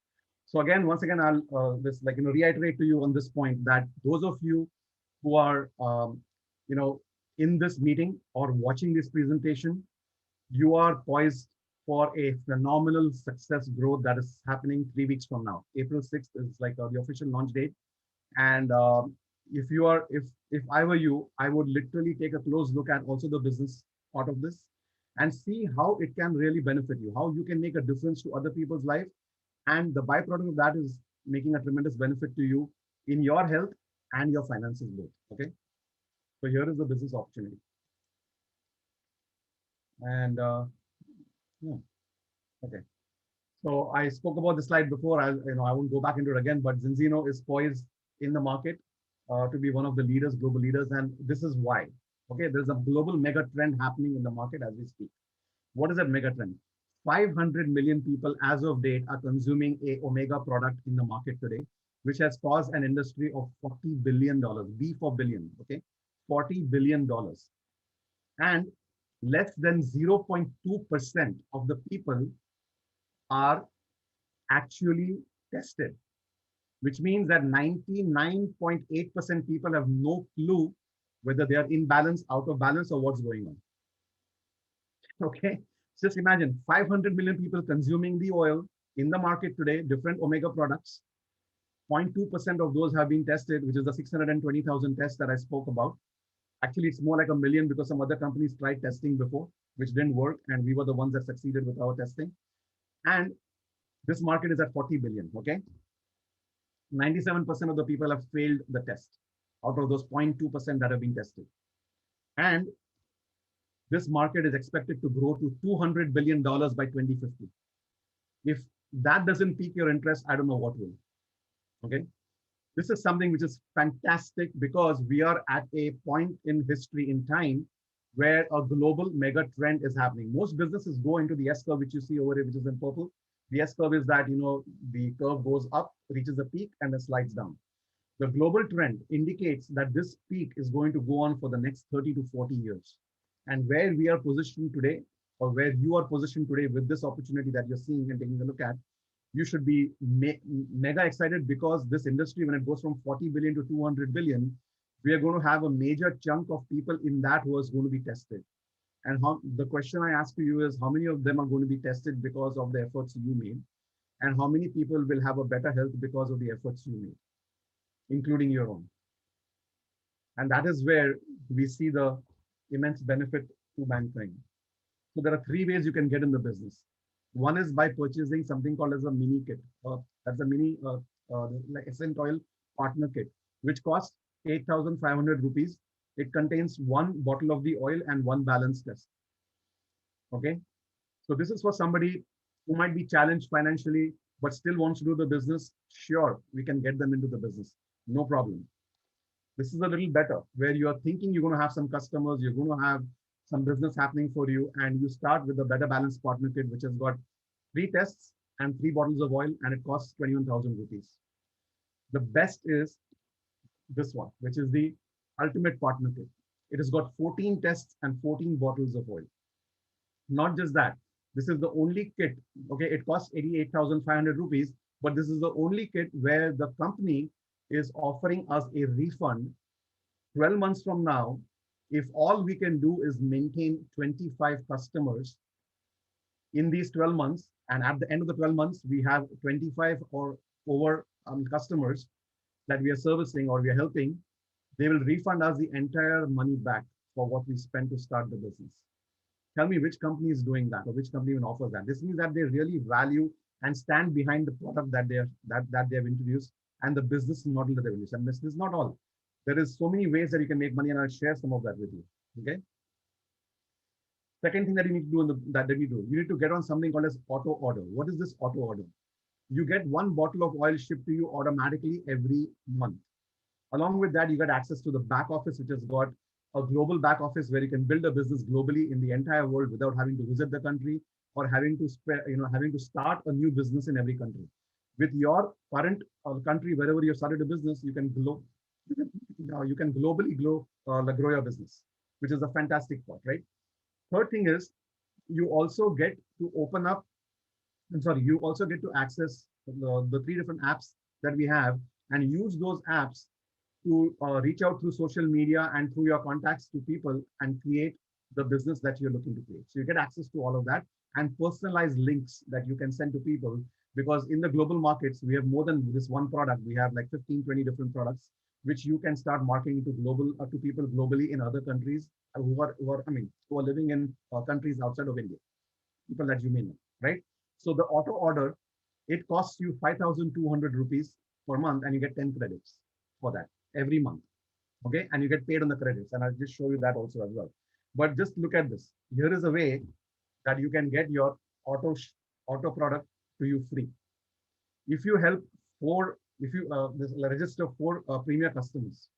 So again, once again, I'll just reiterate to you on this point that those of you who are in this meeting or watching this presentation, you are poised for a phenomenal success growth that is happening 3 weeks from now. April 6th is like the official launch date. And if I were you, I would literally take a close look at also the business part of this and see how it can really benefit you, how you can make a difference to other people's life. And the byproduct of that is making a tremendous benefit to you in your health and your finances both. Okay. So here is the business opportunity. And yeah. Okay. So I spoke about the slide before. I won't go back into it again, but Zinzino is poised in the market to be one of the leaders, global leaders, and this is why. Okay, there's a global mega trend happening in the market as we speak. What is that mega trend? 500 million people as of date are consuming a omega product in the market today, which has caused an industry of $40 billion. B for billion. Okay, $40 billion, and less than 0.2% of the people are actually tested, which means that 99.8% people have no clue whether they are in balance, out of balance, or what's going on. Okay, just imagine 500 million people consuming the oil in the market today, different omega products. 0.2% of those have been tested, which is the 620,000 tests that I spoke about. Actually, it's more like a million because some other companies tried testing before, which didn't work, and we were the ones that succeeded with our testing. And this market is at 40 billion. Okay, 97% of the people have failed the test out of those 0.2% that have been tested. And this market is expected to grow to $200 billion by 2050. If that doesn't pique your interest, I don't know what will. Okay. This is something which is fantastic because we are at a point in history, in time, where a global mega trend is happening. Most businesses go into the S curve, which you see over here, which is in purple. The S curve is that, the curve goes up, reaches a peak, and then slides down. The global trend indicates that this peak is going to go on for the next 30 to 40 years. And where we are positioned today, or where you are positioned today with this opportunity that you're seeing and taking a look at, you should be mega excited because this industry, when it goes from 40 billion to 200 billion, we are going to have a major chunk of people in that who is going to be tested. And the question I ask to you is, how many of them are going to be tested because of the efforts you made? And how many people will have a better health because of the efforts you made, including your own? And that is where we see the immense benefit to mankind. So there are three ways you can get in the business. One is by purchasing something called as a mini kit. That's a mini like essential oil partner kit, which costs 8,500 rupees. It contains one bottle of the oil and one balance test. Okay. So this is for somebody who might be challenged financially, but still wants to do the business. Sure, we can get them into the business. No problem. This is a little better where you are thinking you're going to have some customers, you're going to have some business happening for you, and you start with the Better Balance Partner Kit, which has got three tests and three bottles of oil, and it costs 21,000 rupees. The best is this one, which is the Ultimate Partner Kit. It has got 14 tests and 14 bottles of oil. Not just that, this is the only kit. Okay, it costs 88,500 rupees, but this is the only kit where the company is offering us a refund 12 months from now. If all we can do is maintain 25 customers in these 12 months, and at the end of the 12 months, we have 25 or over customers that we are servicing or we are helping, they will refund us the entire money back for what we spent to start the business. Tell me which company is doing that or which company even offers that. This means that they really value and stand behind the product that they have introduced and the business model that they've introduced. And this is not all. There is so many ways that you can make money, and I'll share some of that with you. Okay. Second thing that you need to do you need to get on something called as auto order. What is this auto order? You get one bottle of oil shipped to you automatically every month. Along with that, you get access to the back office, which has got a global back office where you can build a business globally in the entire world without having to visit the country or having to start a new business in every country. With your current country, wherever you started a business, you can globally grow your business, which is a fantastic part, right? Third thing is you also get to open up. You also get to access the three different apps that we have and use those apps to reach out through social media and through your contacts to people and create the business that you're looking to create. So you get access to all of that and personalized links that you can send to people, because in the global markets, we have more than this one product. We have like 15, 20 different products, which you can start marketing to people globally in other countries who are living in countries outside of India, people that you may know, right? So the auto order, it costs you 5,200 rupees per month, and you get 10 credits for that every month. Okay, and you get paid on the credits, and I'll just show you that also as well. But just look at this. Here is a way that you can get your auto product to you free. If you register four premier customers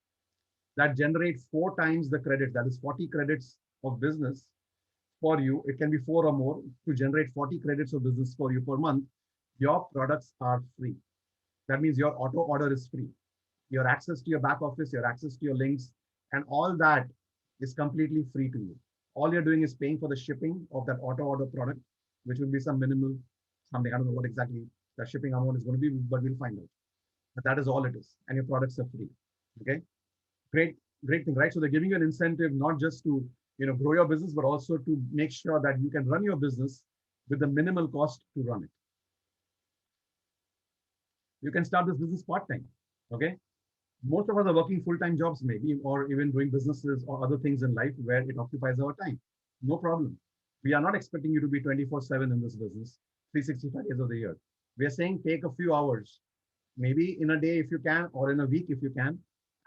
that generate 4 times the credit, that is 40 credits of business for you. It can be 4 or more to generate 40 credits of business for you per month. Your products are free. That means your auto order is free. Your access to your back office, your access to your links, and all that is completely free to you. All you're doing is paying for the shipping of that auto order product, which will be some minimal something. I don't know what exactly the shipping amount is going to be, but we'll find out. But that is all it is, and your products are free. Okay, great thing, right? So they're giving you an incentive not just to grow your business, but also to make sure that you can run your business with the minimal cost to run it. You can start this business part-time. Okay, most of us are working full-time jobs maybe, or even doing businesses or other things in life where it occupies our time. No problem. We are not expecting you to be 24/7 in this business, 365 days of the year. We are saying take a few hours, maybe in a day if you can, or in a week if you can,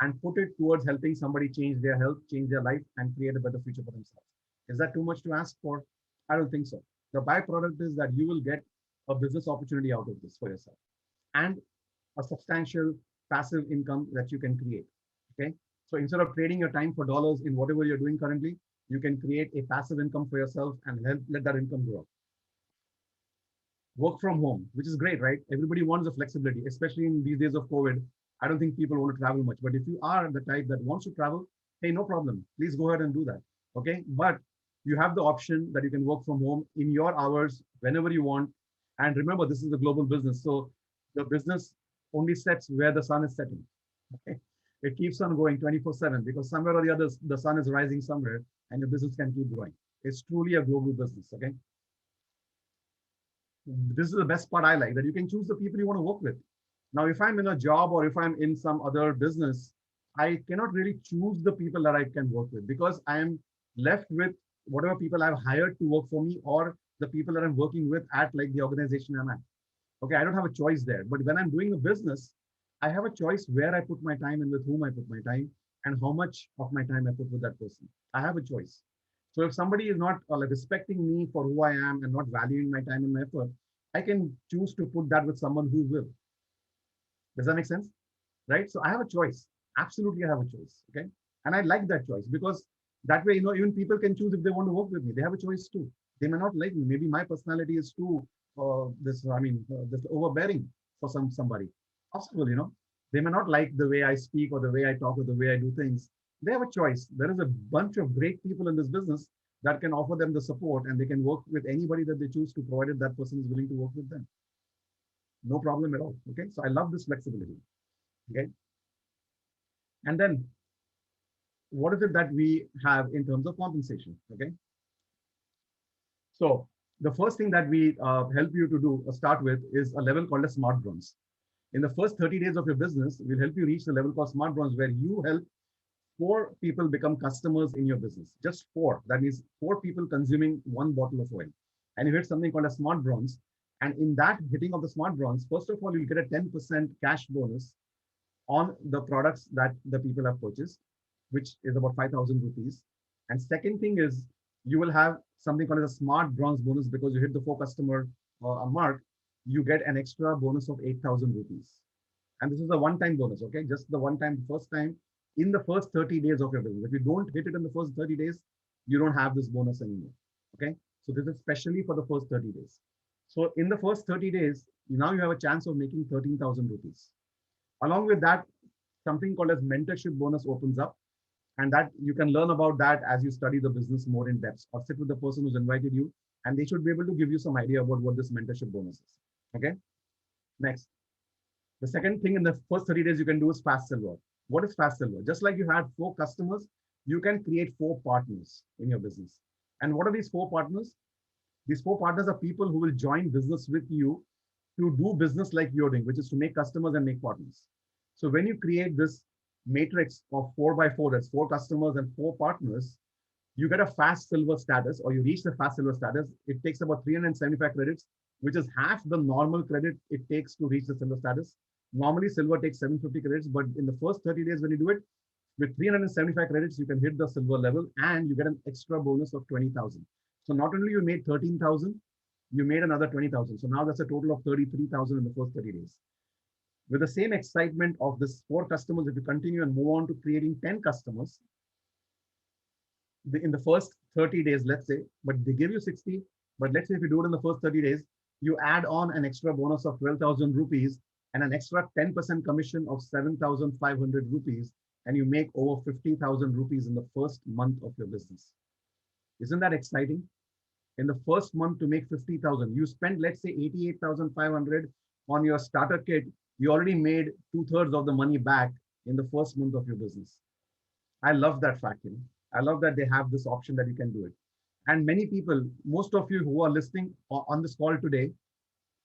and put it towards helping somebody change their health, change their life, and create a better future for themselves. Is that too much to ask for? I don't think so. The byproduct is that you will get a business opportunity out of this for yourself and a substantial passive income that you can create. Okay. So instead of trading your time for dollars in whatever you're doing currently, you can create a passive income for yourself and let that income grow. Work from home, which is great, right? Everybody wants the flexibility, especially in these days of COVID. I don't think people want to travel much, but if you are the type that wants to travel, hey, no problem. Please go ahead and do that. Okay. But you have the option that you can work from home in your hours, whenever you want. And remember, this is a global business. So the business only sets where the sun is setting. Okay. It keeps on going 24/7 because somewhere or the other, the sun is rising somewhere and your business can keep growing. It's truly a global business. Okay. This is the best part I like, that you can choose the people you want to work with. Now, if I'm in a job or if I'm in some other business, I cannot really choose the people that I can work with because I am left with whatever people I've hired to work for me or the people that I'm working with at like the organization I'm at. Okay, I don't have a choice there. But when I'm doing a business, I have a choice where I put my time and with whom I put my time and how much of my time I put with that person. I have a choice. So if somebody is not like respecting me for who I am and not valuing my time and my effort, I can choose to put that with someone who will. Does that make sense? Right? So I have a choice. Absolutely, I have a choice. Okay. And I like that choice because that way, even people can choose if they want to work with me. They have a choice too. They may not like me. Maybe my personality is too this overbearing for somebody. Possible, they may not like the way I speak or the way I talk or the way I do things. They have a choice. There is a bunch of great people in this business that can offer them the support, and they can work with anybody that they choose to, provided that person is willing to work with them. No problem at all. Okay. So I love this flexibility. Okay. And then what is it that we have in terms of compensation? Okay. So the first thing that we help you to do start with is a level called a smart bronze. In the first 30 days of your business, we'll help you reach the level called smart bronze, where you help four people become customers in your business. Just four. That means four people consuming one bottle of oil. And you hit something called a smart bronze. And in that hitting of the smart bronze, first of all, you'll get a 10% cash bonus on the products that the people have purchased, which is about 5,000 rupees. And second thing is you will have something called as a smart bronze bonus because you hit the four customer mark. You get an extra bonus of 8,000 rupees. And this is a one-time bonus, okay? Just the one time, first time in the first 30 days of your business. If you don't hit it in the first 30 days, you don't have this bonus anymore, okay? So this is especially for the first 30 days. So in the first 30 days, now you have a chance of making 13,000 rupees. Along with that, something called as mentorship bonus opens up, and that you can learn about that as you study the business more in depth or sit with the person who's invited you, and they should be able to give you some idea about what this mentorship bonus is. Okay. Next, the second thing in the first 30 days you can do is fast silver. What is fast silver? Just like you had four customers, you can create four partners in your business. And what are these four partners? These four partners are people who will join business with you to do business like you're doing, which is to make customers and make partners. So when you create this matrix of 4 by 4, that's four customers and four partners, you get a fast silver status, or you reach the fast silver status. It takes about 375 credits, which is half the normal credit it takes to reach the silver status. Normally, silver takes 750 credits, but in the first 30 days when you do it, with 375 credits, you can hit the silver level and you get an extra bonus of 20,000. So not only you made 13,000, you made another 20,000. So now that's a total of 33,000 in the first 30 days. With the same excitement of this four customers, if you continue and move on to creating 10 customers in the first 30 days, let's say, but they give you 60, but let's say if you do it in the first 30 days, you add on an extra bonus of 12,000 rupees and an extra 10% commission of 7,500 rupees, and you make over 50,000 rupees in the first month of your business. Isn't that exciting? In the first month to make 50,000, you spend, let's say 88,500 on your starter kit. You already made 2/3 of the money back in the first month of your business. I love that fact. I love that they have this option that you can do it. And many people, most of you who are listening on this call today,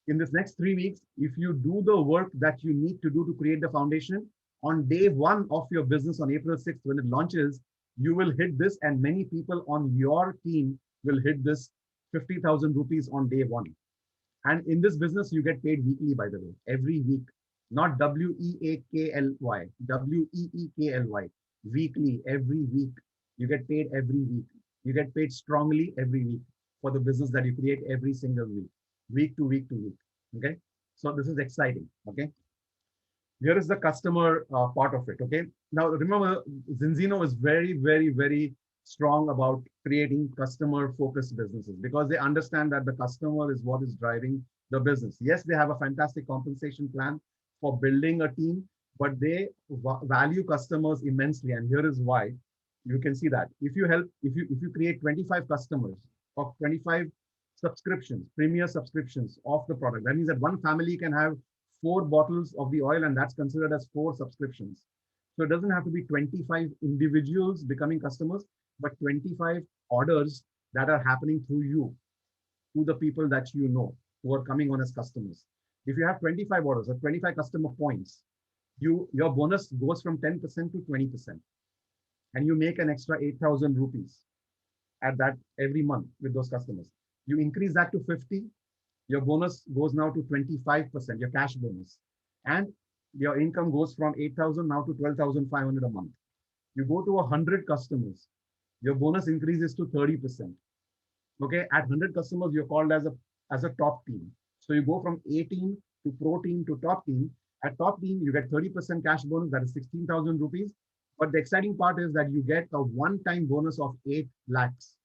in this next 3 weeks, if you do the work that you need to do to create the foundation, on day one of your business on April 6th, when it launches, you will hit this, and many people on your team will hit this 50,000 rupees on day one. And in this business, you get paid weekly, by the way, every week, not WEAKLY, WEEKLY, weekly, every week. You get paid every week. You get paid strongly every week for the business that you create every single week to week to week. Okay. So this is exciting. Okay. Here is the customer part of it. Okay. Now remember, Zinzino is very, very, very strong about creating customer focused businesses because they understand that the customer is what is driving the business. Yes, they have a fantastic compensation plan for building a team, but they value customers immensely. And here is why. You can see that if you create 25 customers of 25 subscriptions, premier subscriptions of the product, that means that one family can have 4 bottles of the oil, and that's considered as 4 subscriptions. So it doesn't have to be 25 individuals becoming customers, but 25 orders that are happening through you, to the people that you know who are coming on as customers. If you have 25 orders or 25 customer points, your bonus goes from 10% to 20%, and you make an extra 8,000 rupees at that every month with those customers. You increase that to 50, your bonus goes now to 25%, your cash bonus. And Your income goes from 8,000 now to 12,500 a month. You go to 100 customers, your bonus increases to 30%. Okay, at 100 customers, you're called as a top team. So you go from A team to pro team to top team. At top team, you get 30% cash bonus, that is 16,000 rupees. But the exciting part is that you get a one-time bonus of 8 lakhs.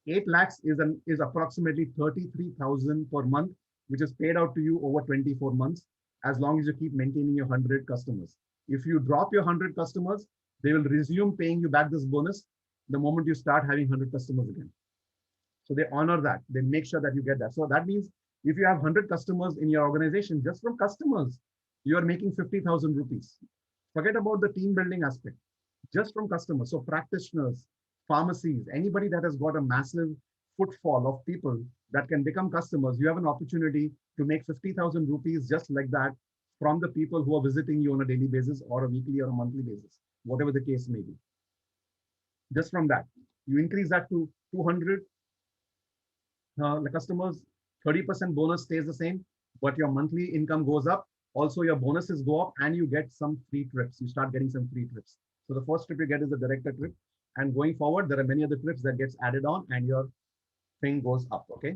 8 lakhs is approximately 33,000 per month, which is paid out to you over 24 months, as long as you keep maintaining your 100 customers. If you drop your 100 customers, they will resume paying you back this bonus the moment you start having 100 customers again. So they honor that. They make sure that you get that. So that means if you have 100 customers in your organization, just from customers, you are making 50,000 rupees. Forget about the team building aspect, just from customers. So practitioners, pharmacies, anybody that has got a massive footfall of people that can become customers, you have an opportunity to make 50,000 rupees just like that from the people who are visiting you on a daily basis or a weekly or a monthly basis, whatever the case may be. Just from that, you increase that to 200 the customers, 30% bonus stays the same, but your monthly income goes up. Also, your bonuses go up and you get some free trips. You start getting some free trips. So the first trip you get is the director trip. And going forward, there are many other trips that gets added on and your thing goes up. Okay.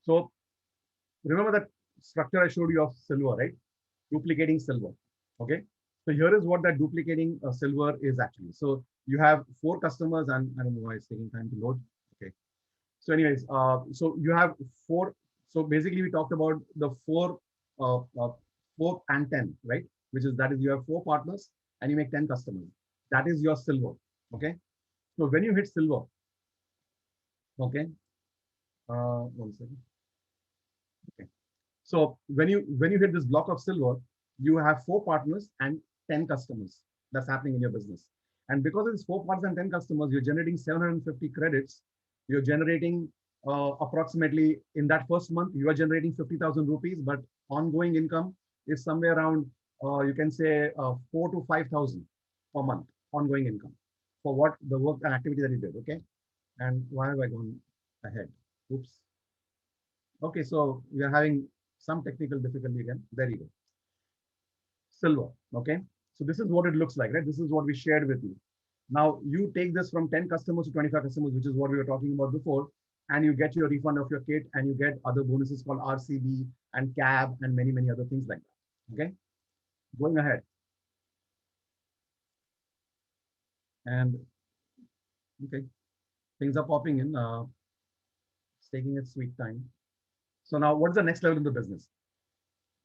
So remember that structure I showed you of silver, right? Duplicating silver. Okay. So here is what that duplicating silver is actually. So you have 4 customers, and I don't know why it's taking time to load. Okay. So anyways, so you have 4. So basically we talked about the 4, 4 and 10, right? Which is, that is, you have 4 partners and you make 10 customers. That is your silver. Okay. So when you hit silver, okay, 1 second. Okay. So when you hit this block of silver, you have 4 partners and 10 customers. That's happening in your business. And because it's 4 partners and 10 customers, you're generating 750 credits. You're generating approximately, in that first month, you are generating 50,000 rupees, but ongoing income is somewhere around, you can say 4 to 5,000 per month, ongoing income for what the work and activity that you did. Okay. And why have I gone ahead? Oops. Okay. So we are having some technical difficulty again. There you go. Silver. Okay. So this is what it looks like, right? This is what we shared with you. Now you take this from 10 customers to 25 customers, which is what we were talking about before, and you get your refund of your kit and you get other bonuses called RCB and CAB and many, many other things like that. Okay. Going ahead. And okay, things are popping in. It's taking its sweet time. So now what's the next level in the business?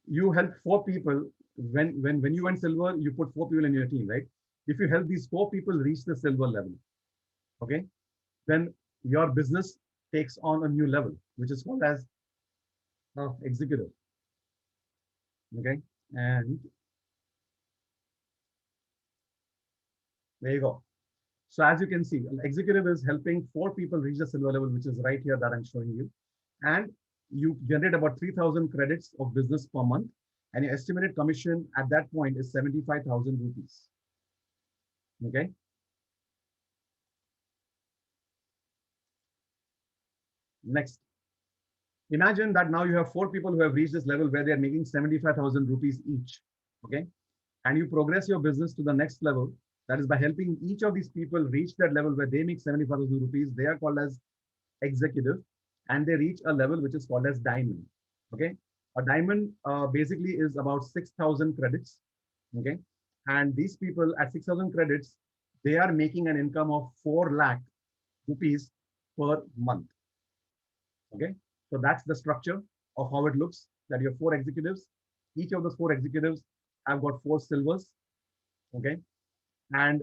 You help 4 people. When you went silver, you put 4 people in your team, right? If you help these 4 people reach the silver level, okay, then your business takes on a new level, which is called as executive. Okay, and there you go. So as you can see, an executive is helping 4 people reach the silver level, which is right here that I'm showing you. And you generate about 3,000 credits of business per month. And your estimated commission at that point is 75,000 rupees. Okay. Next. Imagine that now you have 4 people who have reached this level where they are making 75,000 rupees each. Okay. And you progress your business to the next level. That is by helping each of these people reach that level where they make 75,000 rupees. They are called as executive, and they reach a level which is called as diamond. Okay. A diamond basically is about 6,000 credits. Okay. And these people at 6,000 credits, they are making an income of 4 lakh rupees per month. Okay. So that's the structure of how it looks, that you have 4 executives. Each of those 4 executives have got 4 silvers. Okay. And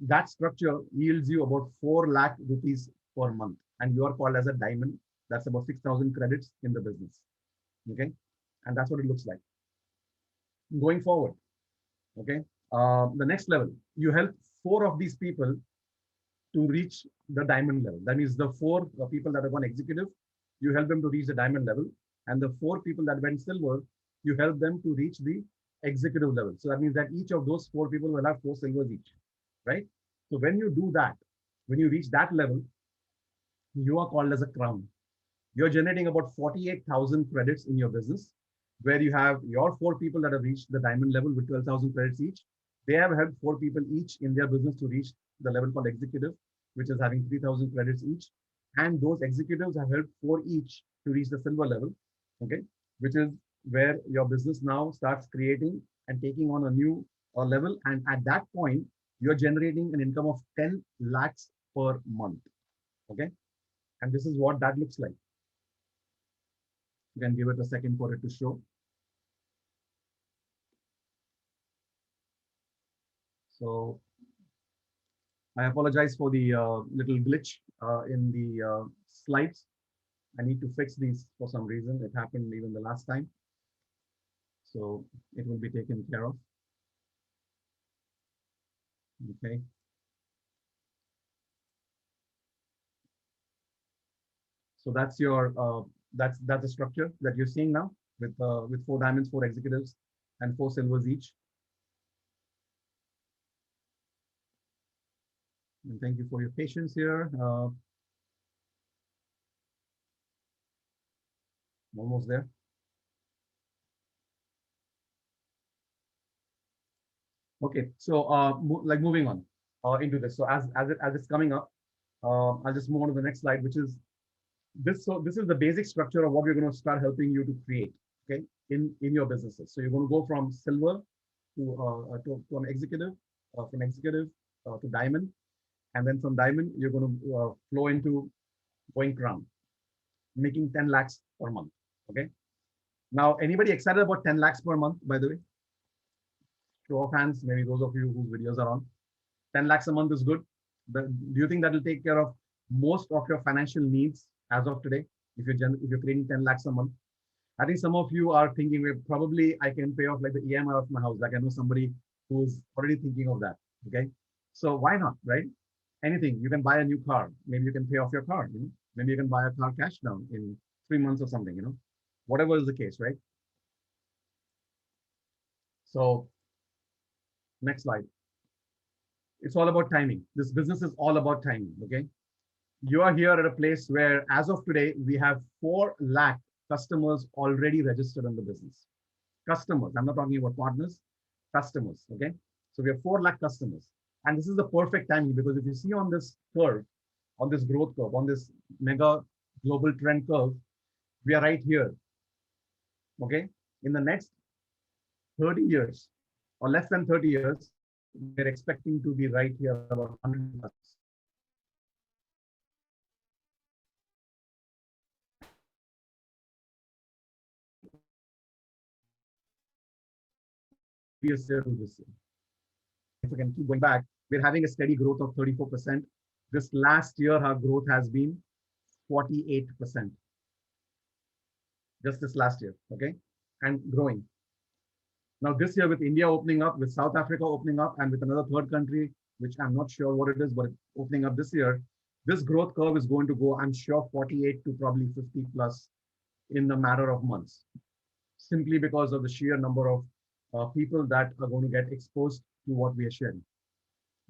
that structure yields you about 4 lakh rupees per month. And you are called as a diamond. That's about 6,000 credits in the business. Okay. And that's what it looks like. Going forward. Okay. The next level, you help 4 of these people to reach the diamond level. That means the 4 people that have gone executive, you help them to reach the diamond level. And the 4 people that went silver, you help them to reach the executive level. So that means that each of those 4 people will have 4 silvers each, right? So when you do that, when you reach that level, you are called as a crown. You're generating about 48,000 credits in your business. where you have your 4 people that have reached the diamond level with 12,000 credits each. They have helped 4 people each in their business to reach the level called executive, which is having 3,000 credits each. And those executives have helped 4 each to reach the silver level, okay, which is where your business now starts creating and taking on a new level. And at that point, you're generating an income of 10 lakhs per month, okay? And this is what that looks like. You can give it a second for it to show. So I apologize for the little glitch in the slides. I need to fix these for some reason. It happened even the last time. So it will be taken care of. Okay. So that's your that's the structure that you're seeing now with 4 diamonds, 4 executives, and 4 silvers each. And thank you for your patience here. Almost there. Okay, so like moving on into this. So as it's coming up, I'll just move on to the next slide, which is this. So this is the basic structure of what we're going to start helping you to create, okay, in your businesses. So you're going to go from silver to an executive, from executive to diamond, and then from diamond you're going to flow into going crown, making 10 lakhs per month. Okay. Now, anybody excited about 10 lakhs per month? By the way, show of hands. Maybe those of you whose videos are on. 10 lakhs a month is good. But do you think that will take care of most of your financial needs as of today? If you're creating 10 lakhs a month, I think some of you are thinking, well, probably I can pay off like the EMI of my house. Like I know somebody who's already thinking of that. Okay, so why not, right? Anything, you can buy a new car. Maybe you can pay off your car. You know, maybe you can buy a car cash down in 3 months or something. You know, whatever is the case, right? So next slide. It's all about timing. This business is all about timing. Okay, you are here at a place where, as of today, we have 4 lakh customers already registered in the business. Customers. I'm not talking about partners. Customers. Okay, so we have 4 lakh customers, and this is the perfect timing because if you see on this curve, on this growth curve, on this mega global trend curve, we are right here. Okay, in the next 30 years or less than 30 years, we're expecting to be right here about 100 previous year to this year. If we can keep going back, we're having a steady growth of 34%. This last year, our growth has been 48%. Just this last year, okay? And growing. Now, this year with India opening up, with South Africa opening up, and with another third country, which I'm not sure what it is, but opening up this year, this growth curve is going to go, I'm sure, 48 to probably 50 plus in a matter of months, simply because of the sheer number of people that are going to get exposed to what we are sharing.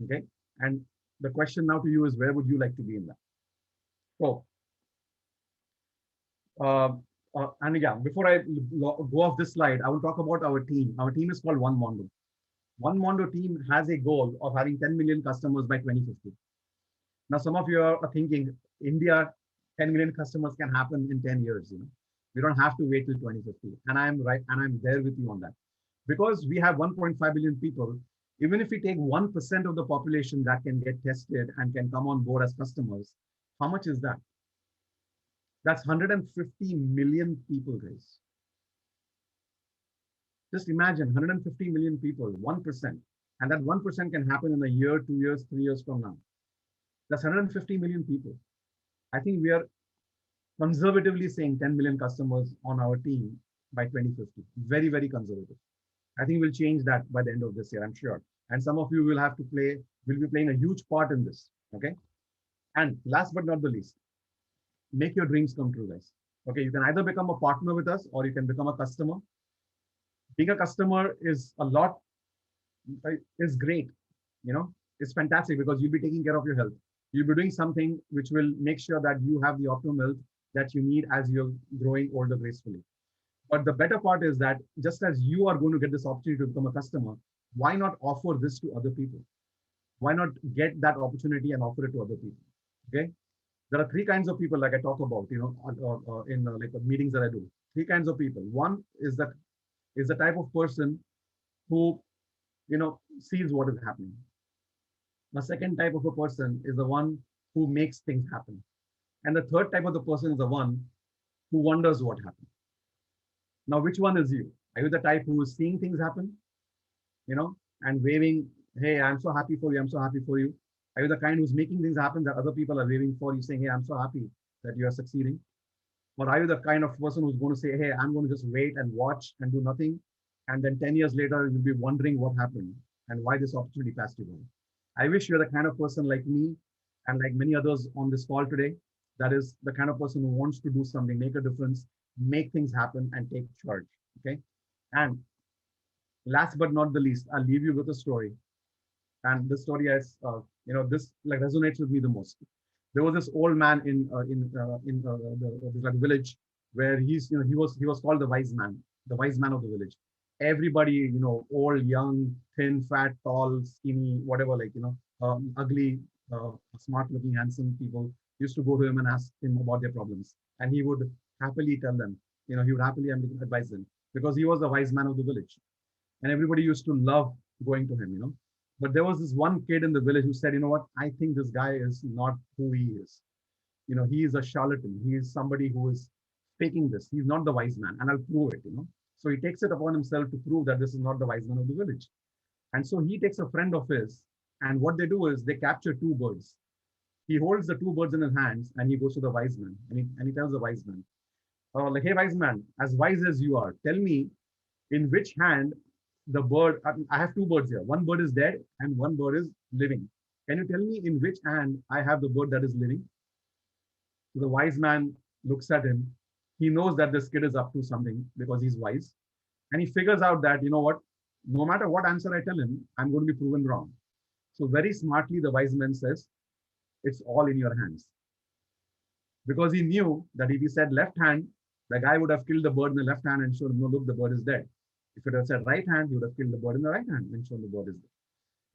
Okay. And the question now to you is, where would you like to be in that? So, and yeah, before I go off this slide, I will talk about our team. Our team is called One Mondo. One Mondo team has a goal of having 10 million customers by 2050. Now, some of you are thinking, India, 10 million customers can happen in 10 years. You know, we don't have to wait till 2050. And I'm right, and I'm there with you on that. Because we have 1.5 billion people, even if we take 1% of the population that can get tested and can come on board as customers, how much is that? That's 150 million people, guys. Just imagine 150 million people, 1%. And that 1% can happen in a year, 2 years, 3 years from now. That's 150 million people. I think we are conservatively saying 10 million customers on our team by 2050. Very, very conservative. I think we'll change that by the end of this year, I'm sure. And some of you will have to will be playing a huge part in this, okay? And last but not the least, make your dreams come true, guys. Okay, you can either become a partner with us or you can become a customer. Being a customer is great, you know, it's fantastic because you'll be taking care of your health. You'll be doing something which will make sure that you have the optimal health that you need as you're growing older gracefully. But the better part is that just as you are going to get this opportunity to become a customer, why not offer this to other people? Why not get that opportunity and offer it to other people? Okay. There are three kinds of people, like I talk about, in like meetings that I do. Three kinds of people. One is the type of person who sees what is happening. The second type of a person is the one who makes things happen, and the third type of the person is the one who wonders what happened. Now, which one is you? Are you the type who is seeing things happen, you know, and waving, "Hey, I'm so happy for you. I'm so happy for you." Are you the kind who's making things happen that other people are waving for you, saying, "Hey, I'm so happy that you are succeeding"? Or are you the kind of person who's going to say, "Hey, I'm going to just wait and watch and do nothing," and then 10 years later you'll be wondering what happened and why this opportunity passed you by? I wish you're the kind of person like me and like many others on this call today. That is the kind of person who wants to do something, make a difference, make things happen, and take charge. Okay. And last but not the least, I'll leave you with a story. And this story has, this like resonates with me the most. There was this old man the village where he was called the wise man of the village. Everybody, old, young, thin, fat, tall, skinny, whatever, ugly, smart looking, handsome people used to go to him and ask him about their problems, and he would happily tell them. He would happily advise them because he was the wise man of the village, and everybody used to love going to him. But there was this one kid in the village who said, "You know what? I think this guy is not who he is. He is a charlatan. He is somebody who is faking this. He's not the wise man, and I'll prove it." So he takes it upon himself to prove that this is not the wise man of the village. And so he takes a friend of his, and what they do is they capture two birds. He holds the two birds in his hands, and he goes to the wise man, and he tells the wise man, like, "Hey, wise man, as wise as you are, tell me in which hand the bird, I have two birds here. One bird is dead and one bird is living. Can you tell me in which hand I have the bird that is living?" So the wise man looks at him. He knows that this kid is up to something because he's wise. And he figures out that, you know what, no matter what answer I tell him, I'm going to be proven wrong. So very smartly, the wise man says, "It's all in your hands." Because he knew that if he said left hand, the guy would have killed the bird in the left hand and shown him, "No, look, the bird is dead." If it had said right hand, he would have killed the bird in the right hand and shown the bird is dead.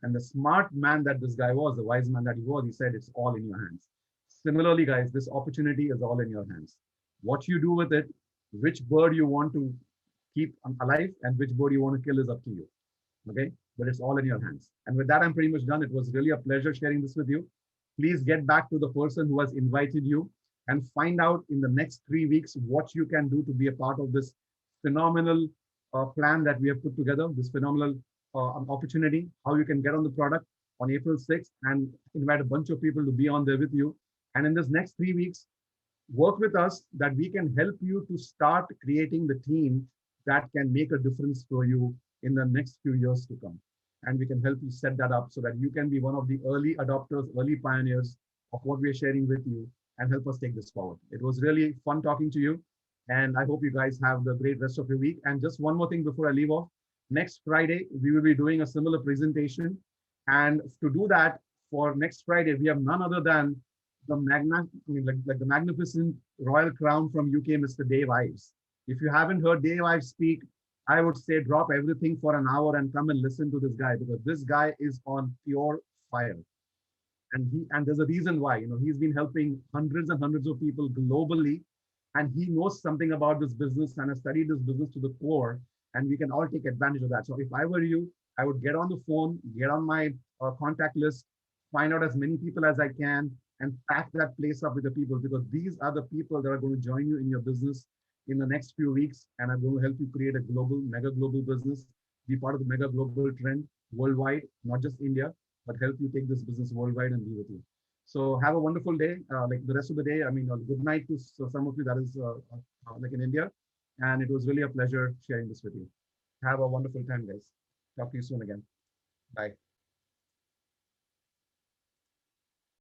And the smart man that this guy was, the wise man that he was, he said, "It's all in your hands." Similarly, guys, this opportunity is all in your hands. What you do with it, which bird you want to keep alive and which bird you want to kill is up to you. Okay? But it's all in your hands. And with that, I'm pretty much done. It was really a pleasure sharing this with you. Please get back to the person who has invited you and find out in the next 3 weeks what you can do to be a part of this phenomenal plan that we have put together, this phenomenal opportunity, how you can get on the product on April 6th and invite a bunch of people to be on there with you. And in this next 3 weeks, work with us that we can help you to start creating the team that can make a difference for you in the next few years to come. And we can help you set that up so that you can be one of the early adopters, early pioneers of what we're sharing with you and help us take this forward. It was really fun talking to you. And I hope you guys have the great rest of your week. And just one more thing before I leave off. Next Friday, we will be doing a similar presentation. And to do that, for next Friday, we have none other than like the magnificent royal crown from UK, Mr. Dave Ives. If you haven't heard Dave Ives speak, I would say drop everything for an hour and come and listen to this guy, because this guy is on pure fire. And there's a reason why. He's been helping hundreds and hundreds of people globally, and he knows something about this business and has studied this business to the core, and we can all take advantage of that. So if I were you, I would get on the phone, get on my contact list, find out as many people as I can, and pack that place up with the people, because these are the people that are going to join you in your business in the next few weeks and are going to help you create a global, mega global business, be part of the mega global trend worldwide, not just India, but help you take this business worldwide and be with you. So have a wonderful day, like the rest of the day. I mean, good night to some of you that is like in India. And it was really a pleasure sharing this with you. Have a wonderful time, guys. Talk to you soon again. Bye.